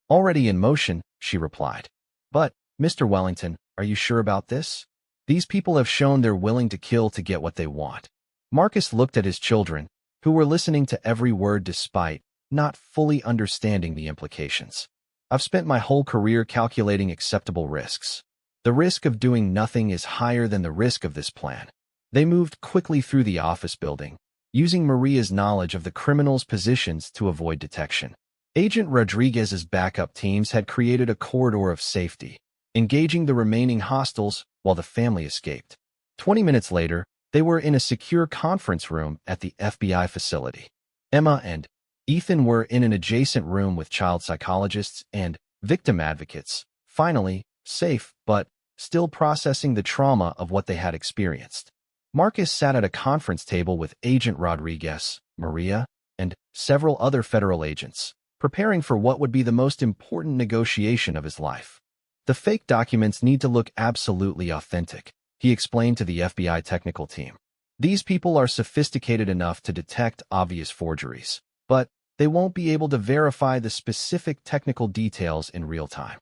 S1: "Already in motion," she replied. "But, Mr. Wellington, are you sure about this? These people have shown they're willing to kill to get what they want." Marcus looked at his children, who were listening to every word despite not fully understanding the implications. "I've spent my whole career calculating acceptable risks. The risk of doing nothing is higher than the risk of this plan." They moved quickly through the office building, using Maria's knowledge of the criminals' positions to avoid detection. Agent Rodriguez's backup teams had created a corridor of safety, engaging the remaining hostiles while the family escaped. 20 minutes later, they were in a secure conference room at the FBI facility. Emma and Ethan were in an adjacent room with child psychologists and victim advocates, finally, safe, but still processing the trauma of what they had experienced. Marcus sat at a conference table with Agent Rodriguez, Maria, and several other federal agents, preparing for what would be the most important negotiation of his life. The fake documents need to look absolutely authentic, he explained to the FBI technical team. These people are sophisticated enough to detect obvious forgeries, but they won't be able to verify the specific technical details in real time.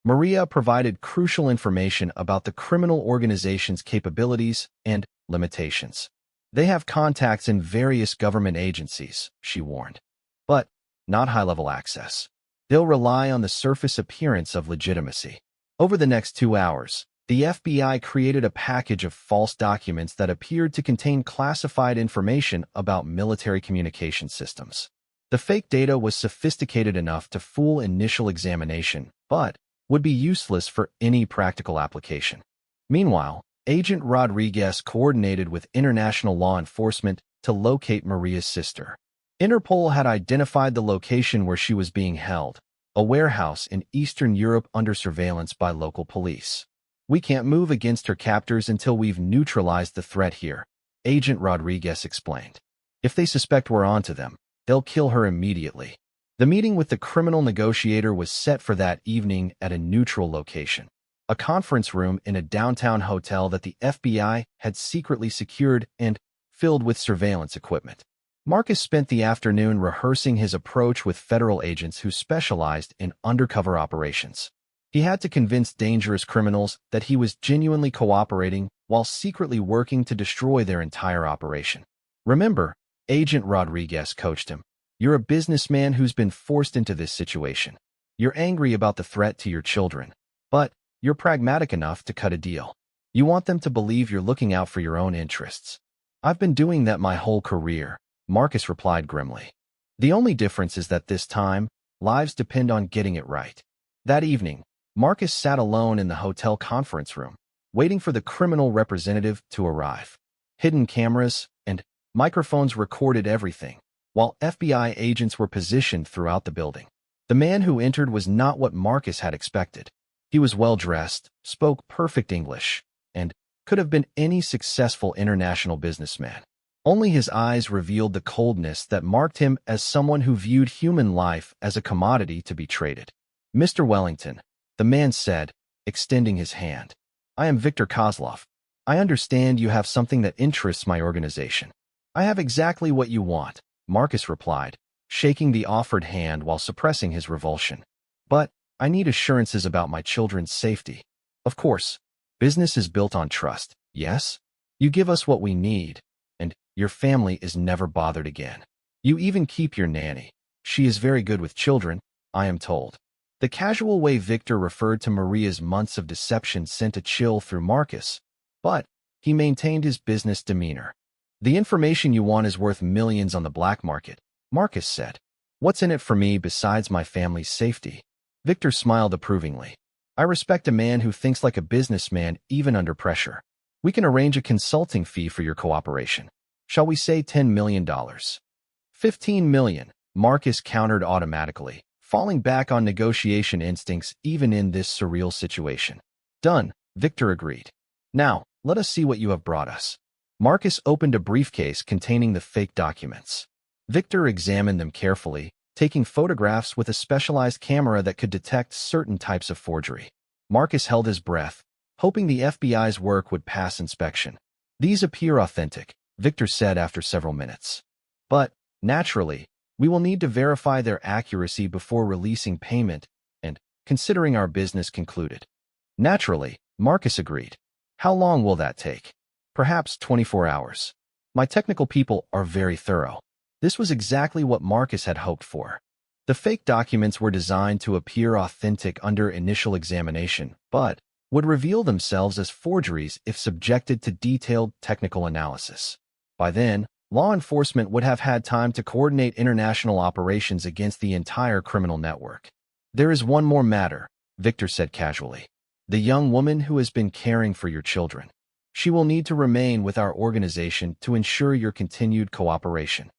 S1: Maria provided crucial information about the criminal organization's capabilities and limitations. They have contacts in various government agencies, she warned, but not high-level access. They'll rely on the surface appearance of legitimacy. Over the next 2 hours, the FBI created a package of false documents that appeared to contain classified information about military communication systems. The fake data was sophisticated enough to fool initial examination, but would be useless for any practical application. Meanwhile, Agent Rodriguez coordinated with international law enforcement to locate Maria's sister. Interpol had identified the location where she was being held, a warehouse in Eastern Europe under surveillance by local police. We can't move against her captors until we've neutralized the threat here, Agent Rodriguez explained. If they suspect we're onto them, they'll kill her immediately. The meeting with the criminal negotiator was set for that evening at a neutral location, a conference room in a downtown hotel that the FBI had secretly secured and filled with surveillance equipment. Marcus spent the afternoon rehearsing his approach with federal agents who specialized in undercover operations. He had to convince dangerous criminals that he was genuinely cooperating while secretly working to destroy their entire operation. Remember, Agent Rodriguez coached him. You're a businessman who's been forced into this situation. You're angry about the threat to your children, but you're pragmatic enough to cut a deal. You want them to believe you're looking out for your own interests. I've been doing that my whole career, Marcus replied grimly. The only difference is that this time, lives depend on getting it right. That evening, Marcus sat alone in the hotel conference room, waiting for the criminal representative to arrive. Hidden cameras and microphones recorded everything, while FBI agents were positioned throughout the building. The man who entered was not what Marcus had expected. He was well-dressed, spoke perfect English, and could have been any successful international businessman. Only his eyes revealed the coldness that marked him as someone who viewed human life as a commodity to be traded. Mr. Wellington, the man said, extending his hand. I am Victor Kozlov. I understand you have something that interests my organization. I have exactly what you want, Marcus replied, shaking the offered hand while suppressing his revulsion. But I need assurances about my children's safety. Of course, business is built on trust, yes? You give us what we need, and your family is never bothered again. You even keep your nanny. She is very good with children, I am told. The casual way Victor referred to Maria's months of deception sent a chill through Marcus, but he maintained his business demeanor. The information you want is worth millions on the black market, Marcus said. What's in it for me besides my family's safety? Victor smiled approvingly. I respect a man who thinks like a businessman even under pressure. We can arrange a consulting fee for your cooperation. Shall we say $10 million? $15 million, Marcus countered automatically, falling back on negotiation instincts even in this surreal situation. Done, Victor agreed. Now, let us see what you have brought us. Marcus opened a briefcase containing the fake documents. Victor examined them carefully, taking photographs with a specialized camera that could detect certain types of forgery. Marcus held his breath, hoping the FBI's work would pass inspection. These appear authentic, Victor said after several minutes. But, naturally, we will need to verify their accuracy before releasing payment and considering our business concluded. Naturally, Marcus agreed. How long will that take? Perhaps 24 hours. My technical people are very thorough. This was exactly what Marcus had hoped for. The fake documents were designed to appear authentic under initial examination, but would reveal themselves as forgeries if subjected to detailed technical analysis. By then, law enforcement would have had time to coordinate international operations against the entire criminal network. There is one more matter, Victor said casually. The young woman who has been caring for your children. She will need to remain with our organization to ensure your continued cooperation.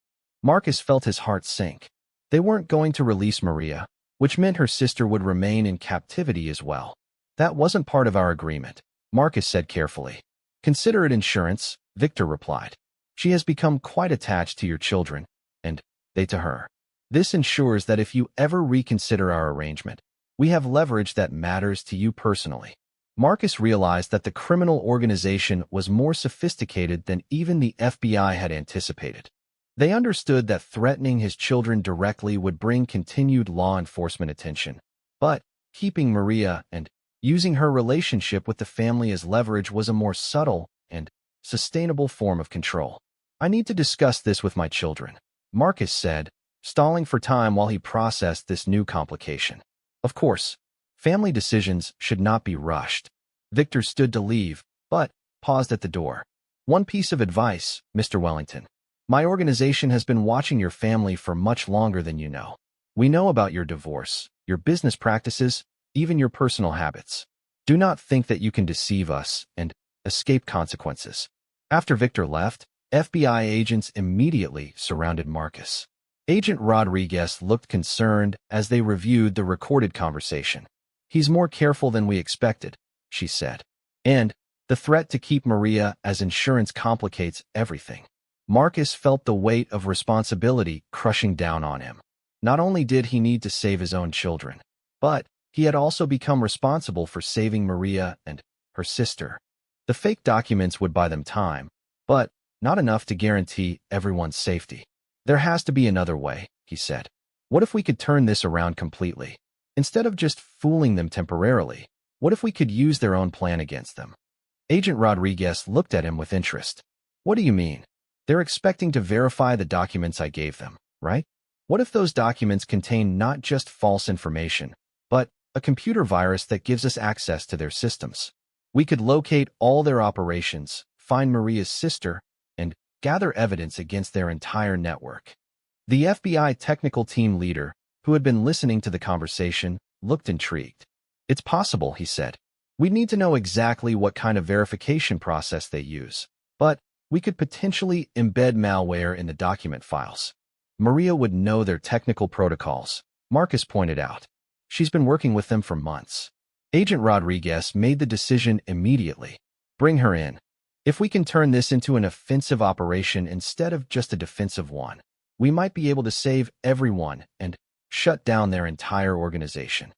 S1: Marcus felt his heart sink. They weren't going to release Maria, which meant her sister would remain in captivity as well. That wasn't part of our agreement, Marcus said carefully. Consider it insurance, Victor replied. She has become quite attached to your children, and they to her. This ensures that if you ever reconsider our arrangement, we have leverage that matters to you personally. Marcus realized that the criminal organization was more sophisticated than even the FBI had anticipated. They understood that threatening his children directly would bring continued law enforcement attention, but keeping Maria and using her relationship with the family as leverage was a more subtle and sustainable form of control. I need to discuss this with my children, Marcus said, stalling for time while he processed this new complication. Of course, family decisions should not be rushed. Victor stood to leave, but paused at the door. One piece of advice, Mr. Wellington. My organization has been watching your family for much longer than you know. We know about your divorce, your business practices, even your personal habits. Do not think that you can deceive us and escape consequences. After Victor left, FBI agents immediately surrounded Marcus. Agent Rodriguez looked concerned as they reviewed the recorded conversation. He's more careful than we expected, she said. And the threat to keep Maria as insurance complicates everything. Marcus felt the weight of responsibility crushing down on him. Not only did he need to save his own children, but he had also become responsible for saving Maria and her sister. The fake documents would buy them time, but not enough to guarantee everyone's safety. There has to be another way, he said. What if we could turn this around completely? Instead of just fooling them temporarily, what if we could use their own plan against them? Agent Rodriguez looked at him with interest. What do you mean? They're expecting to verify the documents I gave them, right? What if those documents contain not just false information, but a computer virus that gives us access to their systems? We could locate all their operations, find Maria's sister, and gather evidence against their entire network. The FBI technical team leader, who had been listening to the conversation, looked intrigued. It's possible, he said. We need to know exactly what kind of verification process they use, but we could potentially embed malware in the document files. Maria would know their technical protocols, Marcus pointed out. She's been working with them for months. Agent Rodriguez made the decision immediately. Bring her in. If we can turn this into an offensive operation instead of just a defensive one, we might be able to save everyone and shut down their entire organization.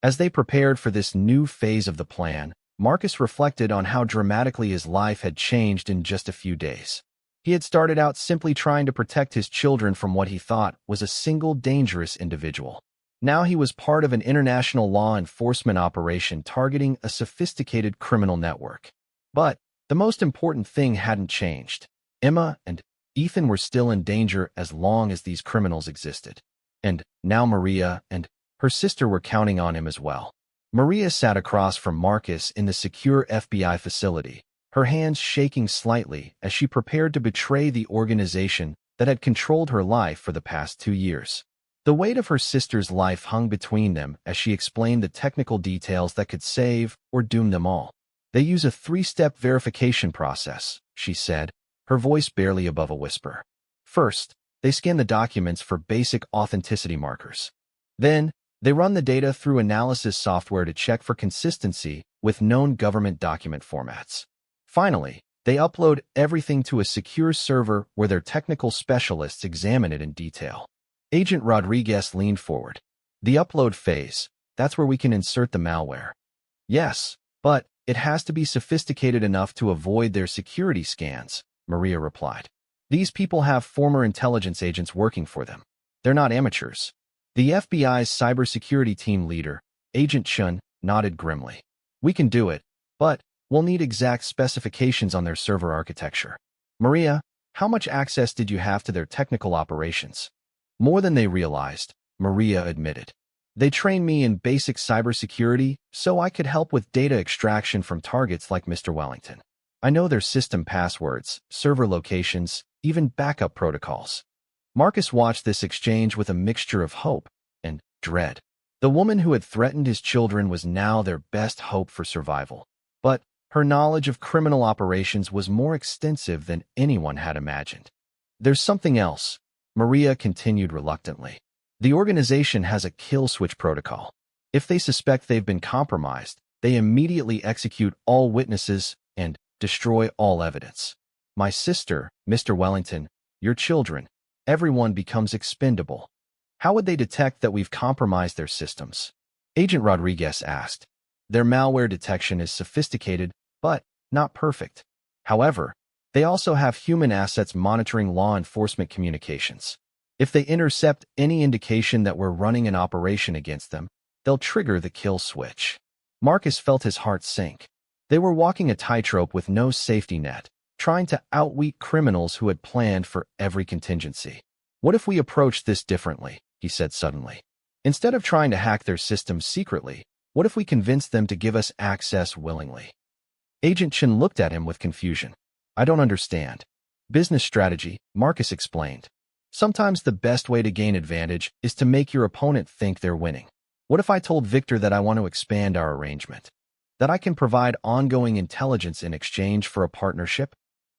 S1: As they prepared for this new phase of the plan, Marcus reflected on how dramatically his life had changed in just a few days. He had started out simply trying to protect his children from what he thought was a single dangerous individual. Now he was part of an international law enforcement operation targeting a sophisticated criminal network. But the most important thing hadn't changed. Emma and Ethan were still in danger as long as these criminals existed. And now Maria and her sister were counting on him as well. Maria sat across from Marcus in the secure FBI facility, her hands shaking slightly as she prepared to betray the organization that had controlled her life for the past 2 years. The weight of her sister's life hung between them as she explained the technical details that could save or doom them all. They use a 3-step verification process, she said, her voice barely above a whisper. First, they scan the documents for basic authenticity markers. Then, they run the data through analysis software to check for consistency with known government document formats. Finally, they upload everything to a secure server where their technical specialists examine it in detail. Agent Rodriguez leaned forward. The upload phase, that's where we can insert the malware. Yes, but it has to be sophisticated enough to avoid their security scans, Maria replied. These people have former intelligence agents working for them. They're not amateurs. The FBI's cybersecurity team leader, Agent Chun, nodded grimly. We can do it, but we'll need exact specifications on their server architecture. Maria, how much access did you have to their technical operations? More than they realized, Maria admitted. They trained me in basic cybersecurity so I could help with data extraction from targets like Mr. Wellington. I know their system passwords, server locations, even backup protocols. Marcus watched this exchange with a mixture of hope and dread. The woman who had threatened his children was now their best hope for survival. But Her knowledge of criminal operations was more extensive than anyone had imagined. There's something else, Maria continued reluctantly. The organization has a kill switch protocol. If they suspect they've been compromised, they immediately execute all witnesses and destroy all evidence. My sister, Mr. Wellington, your children, everyone becomes expendable. How would they detect that we've compromised their systems? Agent Rodriguez asked. Their malware detection is sophisticated, but not perfect. However, they also have human assets monitoring law enforcement communications. If they intercept any indication that we're running an operation against them, they'll trigger the kill switch. Marcus felt his heart sink. They were walking a tightrope with no safety net, trying to outwit criminals who had planned for every contingency. What if we approached this differently? He said suddenly. Instead of trying to hack their systems secretly, what if we convinced them to give us access willingly? Agent Chen looked at him with confusion. I don't understand. Business strategy, Marcus explained. Sometimes the best way to gain advantage is to make your opponent think they're winning. What if I told Victor that I want to expand our arrangement? That I can provide ongoing intelligence in exchange for a partnership?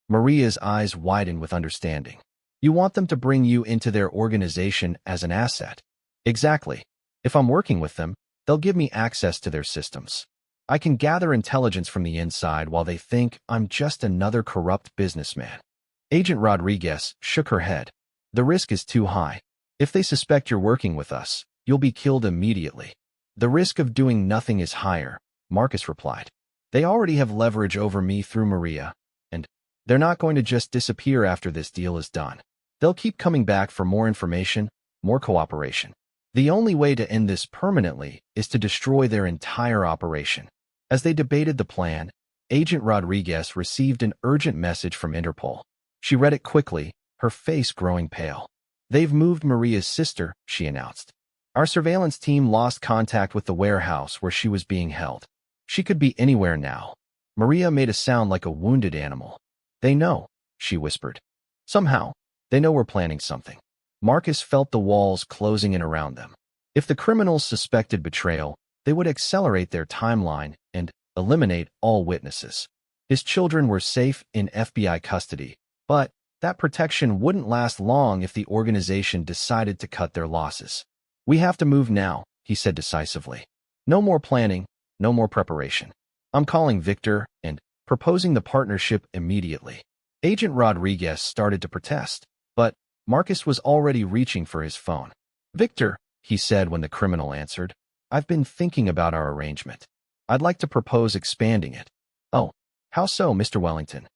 S1: Maria's eyes widened with understanding. You want them to bring you into their organization as an asset. Exactly. If I'm working with them, they'll give me access to their systems. I can gather intelligence from the inside while they think I'm just another corrupt businessman. Agent Rodriguez shook her head. The risk is too high. If they suspect you're working with us, you'll be killed immediately. The risk of doing nothing is higher, Marcus replied. They already have leverage over me through Maria, and they're not going to just disappear after this deal is done. They'll keep coming back for more information, more cooperation. The only way to end this permanently is to destroy their entire operation. As they debated the plan, Agent Rodriguez received an urgent message from Interpol. She read it quickly, her face growing pale. They've moved Maria's sister, she announced. Our surveillance team lost contact with the warehouse where she was being held. She could be anywhere now. Maria made a sound like a wounded animal. They know, she whispered. Somehow, they know we're planning something. Marcus felt the walls closing in around them. If the criminals suspected betrayal, they would accelerate their timeline and eliminate all witnesses. His children were safe in FBI custody, but that protection wouldn't last long if the organization decided to cut their losses. We have to move now, he said decisively. No more planning, no more preparation. I'm calling Victor and proposing the partnership immediately. Agent Rodriguez started to protest, but Marcus was already reaching for his phone. Victor, he said when the criminal answered, I've been thinking about our arrangement. I'd like to propose expanding it. Oh, how so, Mr. Wellington?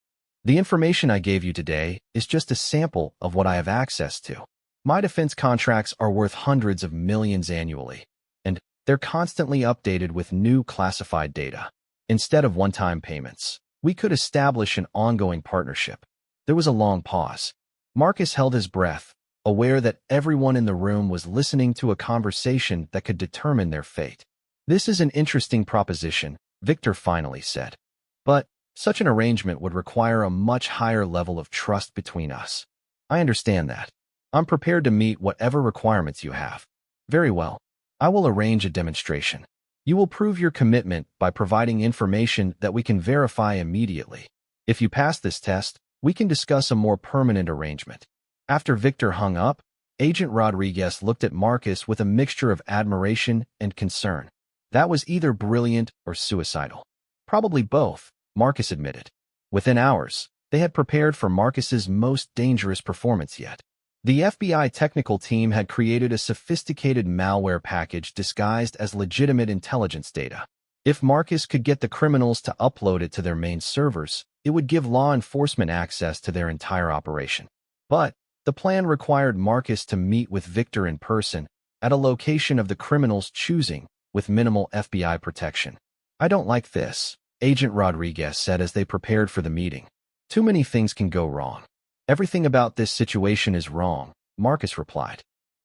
S1: The information I gave you today is just a sample of what I have access to. My defense contracts are worth hundreds of millions annually, and they're constantly updated with new classified data. Instead of one-time payments, we could establish an ongoing partnership. There was a long pause. Marcus held his breath, aware that everyone in the room was listening to a conversation that could determine their fate. This is an interesting proposition, Victor finally said. But such an arrangement would require a much higher level of trust between us. I understand that. I'm prepared to meet whatever requirements you have. Very well. I will arrange a demonstration. You will prove your commitment by providing information that we can verify immediately. If you pass this test, we can discuss a more permanent arrangement. After Victor hung up, Agent Rodriguez looked at Marcus with a mixture of admiration and concern. That was either brilliant or suicidal. Probably both, Marcus admitted. Within hours, they had prepared for Marcus's most dangerous performance yet. The FBI technical team had created a sophisticated malware package disguised as legitimate intelligence data. If Marcus could get the criminals to upload it to their main servers, it would give law enforcement access to their entire operation. But the plan required Marcus to meet with Victor in person, at a location of the criminals' choosing, with minimal FBI protection. I don't like this, Agent Rodriguez said as they prepared for the meeting. Too many things can go wrong. Everything about this situation is wrong, Marcus replied.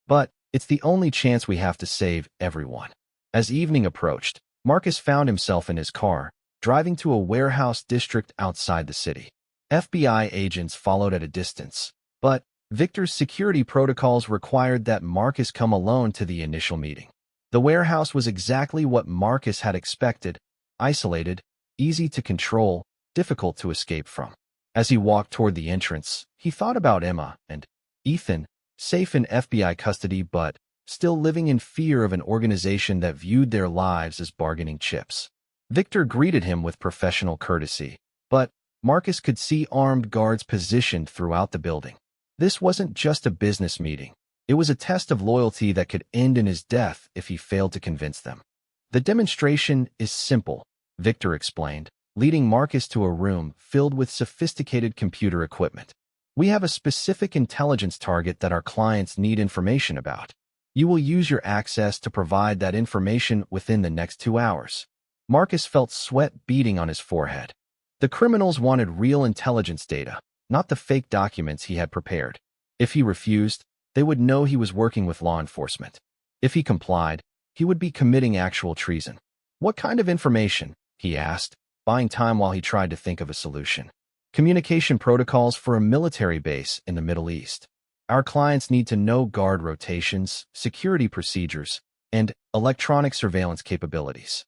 S1: But it's the only chance we have to save everyone. As evening approached, Marcus found himself in his car, driving to a warehouse district outside the city. FBI agents followed at a distance, but Victor's security protocols required that Marcus come alone to the initial meeting. The warehouse was exactly what Marcus had expected, isolated, easy to control, difficult to escape from. As he walked toward the entrance, he thought about Emma and Ethan, safe in FBI custody but still living in fear of an organization that viewed their lives as bargaining chips. Victor greeted him with professional courtesy, but Marcus could see armed guards positioned throughout the building. This wasn't just a business meeting. It was a test of loyalty that could end in his death if he failed to convince them. The demonstration is simple, Victor explained, leading Marcus to a room filled with sophisticated computer equipment. We have a specific intelligence target that our clients need information about. You will use your access to provide that information within the next 2 hours. Marcus felt sweat beading on his forehead. The criminals wanted real intelligence data, not the fake documents he had prepared. If he refused, they would know he was working with law enforcement. If he complied, he would be committing actual treason. What kind of information? He asked, buying time while he tried to think of a solution. Communication protocols for a military base in the Middle East. Our clients need to know guard rotations, security procedures, and electronic surveillance capabilities.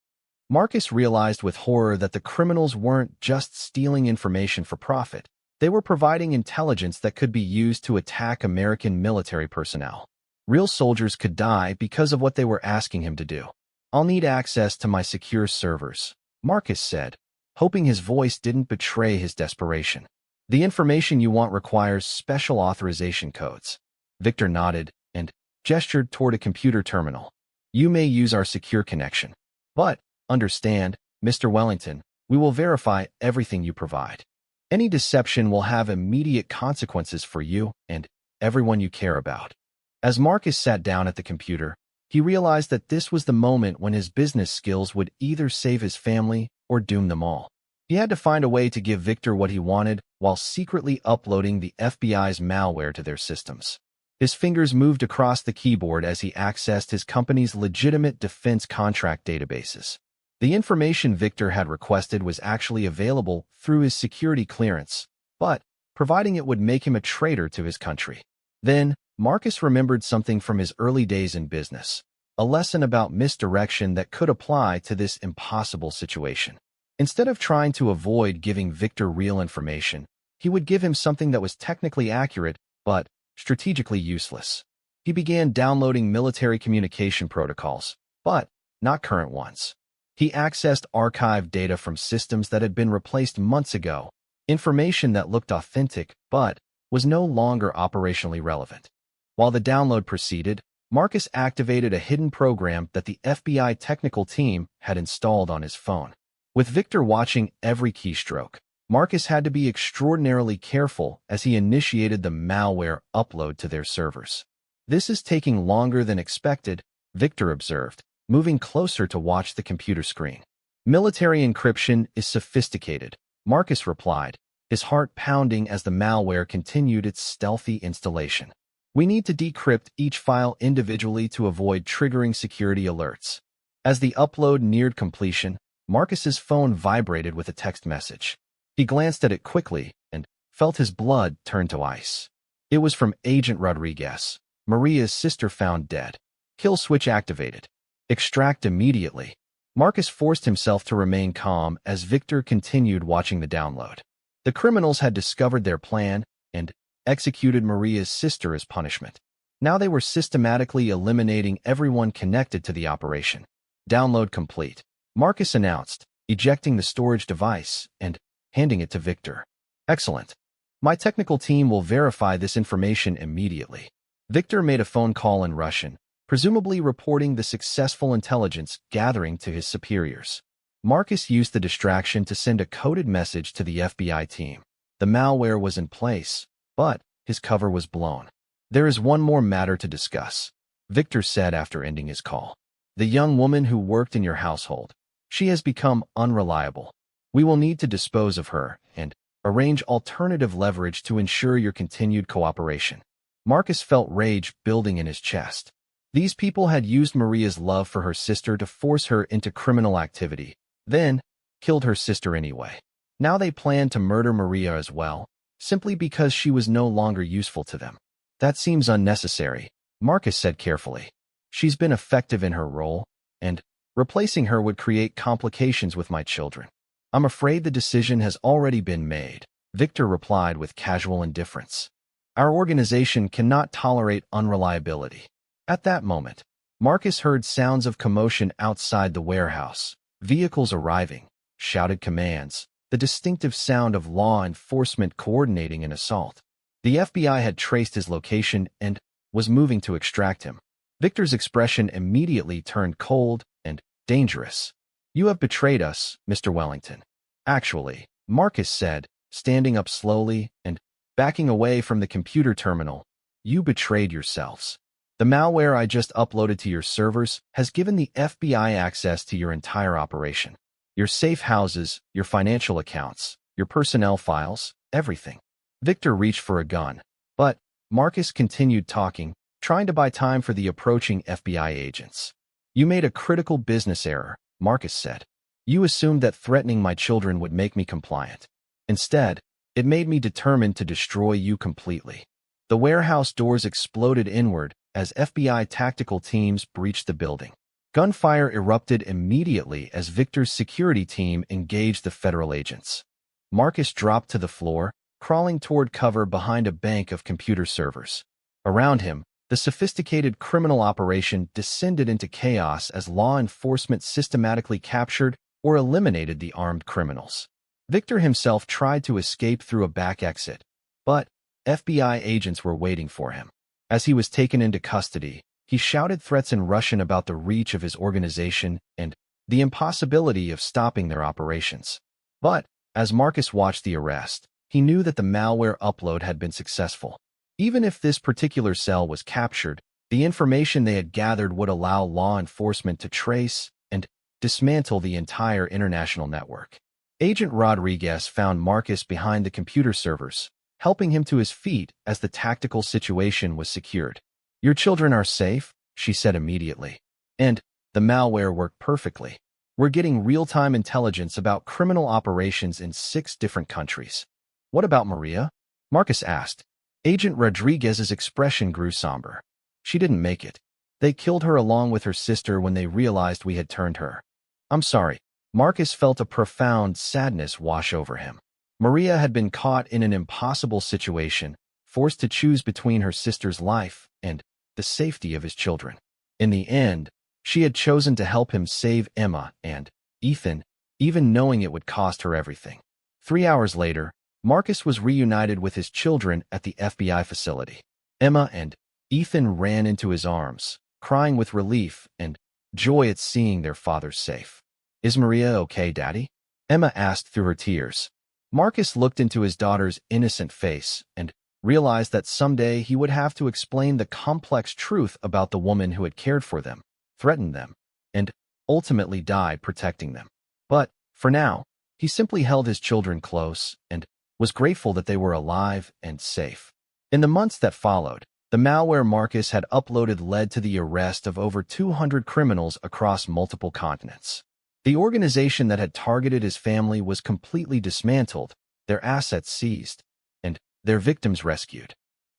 S1: Marcus realized with horror that the criminals weren't just stealing information for profit. They were providing intelligence that could be used to attack American military personnel. Real soldiers could die because of what they were asking him to do. I'll need access to my secure servers, Marcus said, hoping his voice didn't betray his desperation. The information you want requires special authorization codes. Victor nodded and gestured toward a computer terminal. You may use our secure connection. But, understand, Mr. Wellington, we will verify everything you provide. Any deception will have immediate consequences for you and everyone you care about. As Marcus sat down at the computer, he realized that this was the moment when his business skills would either save his family or doom them all. He had to find a way to give Victor what he wanted while secretly uploading the FBI's malware to their systems. His fingers moved across the keyboard as he accessed his company's legitimate defense contract databases. The information Victor had requested was actually available through his security clearance, but providing it would make him a traitor to his country. Then, Marcus remembered something from his early days in business, a lesson about misdirection that could apply to this impossible situation. Instead of trying to avoid giving Victor real information, he would give him something that was technically accurate but strategically useless. He began downloading military communication protocols, but not current ones. He accessed archived data from systems that had been replaced months ago, information that looked authentic but was no longer operationally relevant. While the download proceeded, Marcus activated a hidden program that the FBI technical team had installed on his phone. With Victor watching every keystroke, Marcus had to be extraordinarily careful as he initiated the malware upload to their servers. This is taking longer than expected, Victor observed, moving closer to watch the computer screen. Military encryption is sophisticated, Marcus replied, his heart pounding as the malware continued its stealthy installation. We need to decrypt each file individually to avoid triggering security alerts. As the upload neared completion, Marcus's phone vibrated with a text message. He glanced at it quickly and felt his blood turn to ice. It was from Agent Rodriguez, Maria's sister found dead. Kill switch activated. Extract immediately. Marcus forced himself to remain calm as Victor continued watching the download. The criminals had discovered their plan and executed Maria's sister as punishment. Now they were systematically eliminating everyone connected to the operation. Download complete, Marcus announced, ejecting the storage device and handing it to Victor. Excellent. My technical team will verify this information immediately. Victor made a phone call in Russian, presumably reporting the successful intelligence gathering to his superiors. Marcus used the distraction to send a coded message to the FBI team. The malware was in place, but his cover was blown. There is one more matter to discuss, Victor said after ending his call. The young woman who worked in your household. She has become unreliable. We will need to dispose of her and arrange alternative leverage to ensure your continued cooperation. Marcus felt rage building in his chest. These people had used Maria's love for her sister to force her into criminal activity, then killed her sister anyway. Now they planned to murder Maria as well, simply because she was no longer useful to them. That seems unnecessary, Marcus said carefully. She's been effective in her role, and replacing her would create complications with my children. I'm afraid the decision has already been made, Victor replied with casual indifference. Our organization cannot tolerate unreliability. At that moment, Marcus heard sounds of commotion outside the warehouse, vehicles arriving, shouted commands, the distinctive sound of law enforcement coordinating an assault. The FBI had traced his location and was moving to extract him. Victor's expression immediately turned cold and dangerous. You have betrayed us, Mr. Wellington. Actually, Marcus said, standing up slowly and backing away from the computer terminal. You betrayed yourselves. The malware I just uploaded to your servers has given the FBI access to your entire operation. Your safe houses, your financial accounts, your personnel files, everything. Victor reached for a gun, but Marcus continued talking, trying to buy time for the approaching FBI agents. You made a critical business error, Marcus said. You assumed that threatening my children would make me compliant. Instead, it made me determined to destroy you completely. The warehouse doors exploded inward as FBI tactical teams breached the building. Gunfire erupted immediately as Victor's security team engaged the federal agents. Marcus dropped to the floor, crawling toward cover behind a bank of computer servers. Around him, the sophisticated criminal operation descended into chaos as law enforcement systematically captured or eliminated the armed criminals. Victor himself tried to escape through a back exit, but FBI agents were waiting for him. As he was taken into custody, he shouted threats in Russian about the reach of his organization and the impossibility of stopping their operations. But, as Marcus watched the arrest, he knew that the malware upload had been successful. Even if this particular cell was captured, the information they had gathered would allow law enforcement to trace and dismantle the entire international network. Agent Rodriguez found Marcus behind the computer servers, helping him to his feet as the tactical situation was secured. Your children are safe, she said immediately. And the malware worked perfectly. We're getting real-time intelligence about criminal operations in 6 different countries. What about Maria? Marcus asked. Agent Rodriguez's expression grew somber. She didn't make it. They killed her along with her sister when they realized we had turned her. I'm sorry. Marcus felt a profound sadness wash over him. Maria had been caught in an impossible situation, forced to choose between her sister's life and the safety of his children. In the end, she had chosen to help him save Emma and Ethan, even knowing it would cost her everything. 3 hours later, Marcus was reunited with his children at the FBI facility. Emma and Ethan ran into his arms, crying with relief and joy at seeing their father safe. Is Maria okay, Daddy? Emma asked through her tears. Marcus looked into his daughter's innocent face and realized that someday he would have to explain the complex truth about the woman who had cared for them, threatened them, and ultimately died protecting them. But, for now, he simply held his children close and was grateful that they were alive and safe. In the months that followed, the malware Marcus had uploaded led to the arrest of over 200 criminals across multiple continents. The organization that had targeted his family was completely dismantled, their assets seized, and their victims rescued.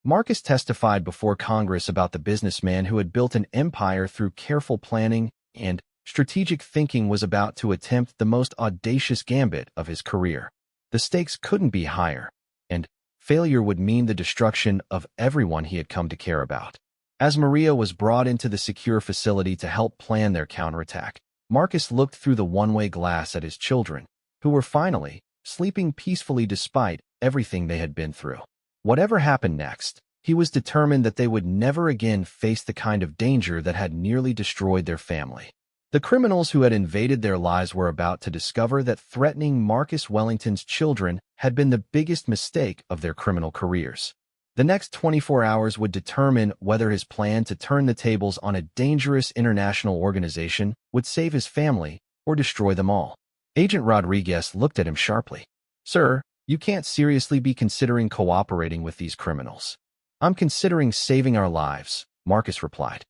S1: Marcus testified before Congress about the businessman who had built an empire through careful planning and strategic thinking was about to attempt the most audacious gambit of his career. The stakes couldn't be higher, and failure would mean the destruction of everyone he had come to care about. As Maria was brought into the secure facility to help plan their counterattack, Marcus looked through the one-way glass at his children, who were finally sleeping peacefully despite everything they had been through. Whatever happened next, he was determined that they would never again face the kind of danger that had nearly destroyed their family. The criminals who had invaded their lives were about to discover that threatening Marcus Wellington's children had been the biggest mistake of their criminal careers. The next 24 hours would determine whether his plan to turn the tables on a dangerous international organization would save his family or destroy them all. Agent Rodriguez looked at him sharply. Sir, you can't seriously be considering cooperating with these criminals. I'm considering saving our lives, Marcus replied.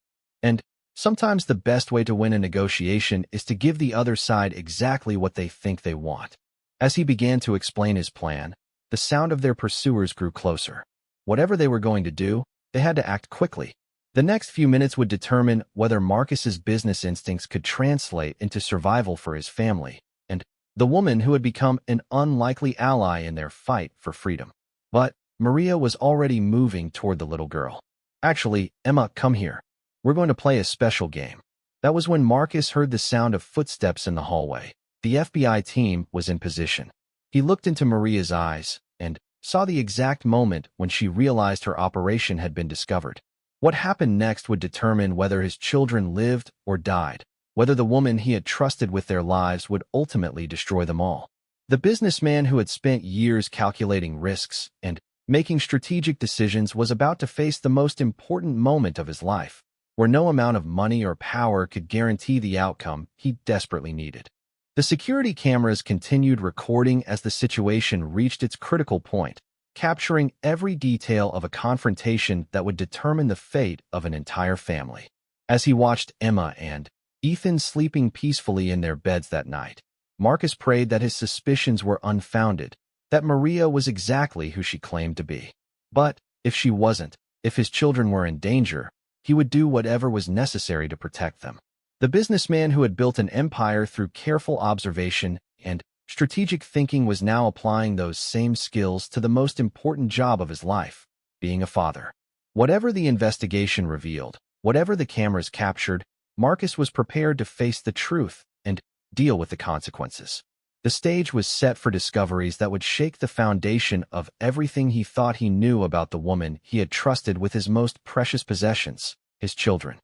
S1: And sometimes the best way to win a negotiation is to give the other side exactly what they think they want. As he began to explain his plan, the sound of their pursuers grew closer. Whatever they were going to do, they had to act quickly. The next few minutes would determine whether Marcus's business instincts could translate into survival for his family, and the woman who had become an unlikely ally in their fight for freedom. But Maria was already moving toward the little girl. "Actually, Emma, come here. We're going to play a special game." That was when Marcus heard the sound of footsteps in the hallway. The FBI team was in position. He looked into Maria's eyes and saw the exact moment when she realized her operation had been discovered. What happened next would determine whether his children lived or died, whether the woman he had trusted with their lives would ultimately destroy them all. The businessman who had spent years calculating risks and making strategic decisions was about to face the most important moment of his life, where no amount of money or power could guarantee the outcome he desperately needed. The security cameras continued recording as the situation reached its critical point, capturing every detail of a confrontation that would determine the fate of an entire family. As he watched Emma and Ethan sleeping peacefully in their beds that night, Marcus prayed that his suspicions were unfounded, that Maria was exactly who she claimed to be. But if she wasn't, if his children were in danger, he would do whatever was necessary to protect them. The businessman who had built an empire through careful observation and strategic thinking was now applying those same skills to the most important job of his life, being a father. Whatever the investigation revealed, whatever the cameras captured, Marcus was prepared to face the truth and deal with the consequences. The stage was set for discoveries that would shake the foundation of everything he thought he knew about the woman he had trusted with his most precious possessions, his children.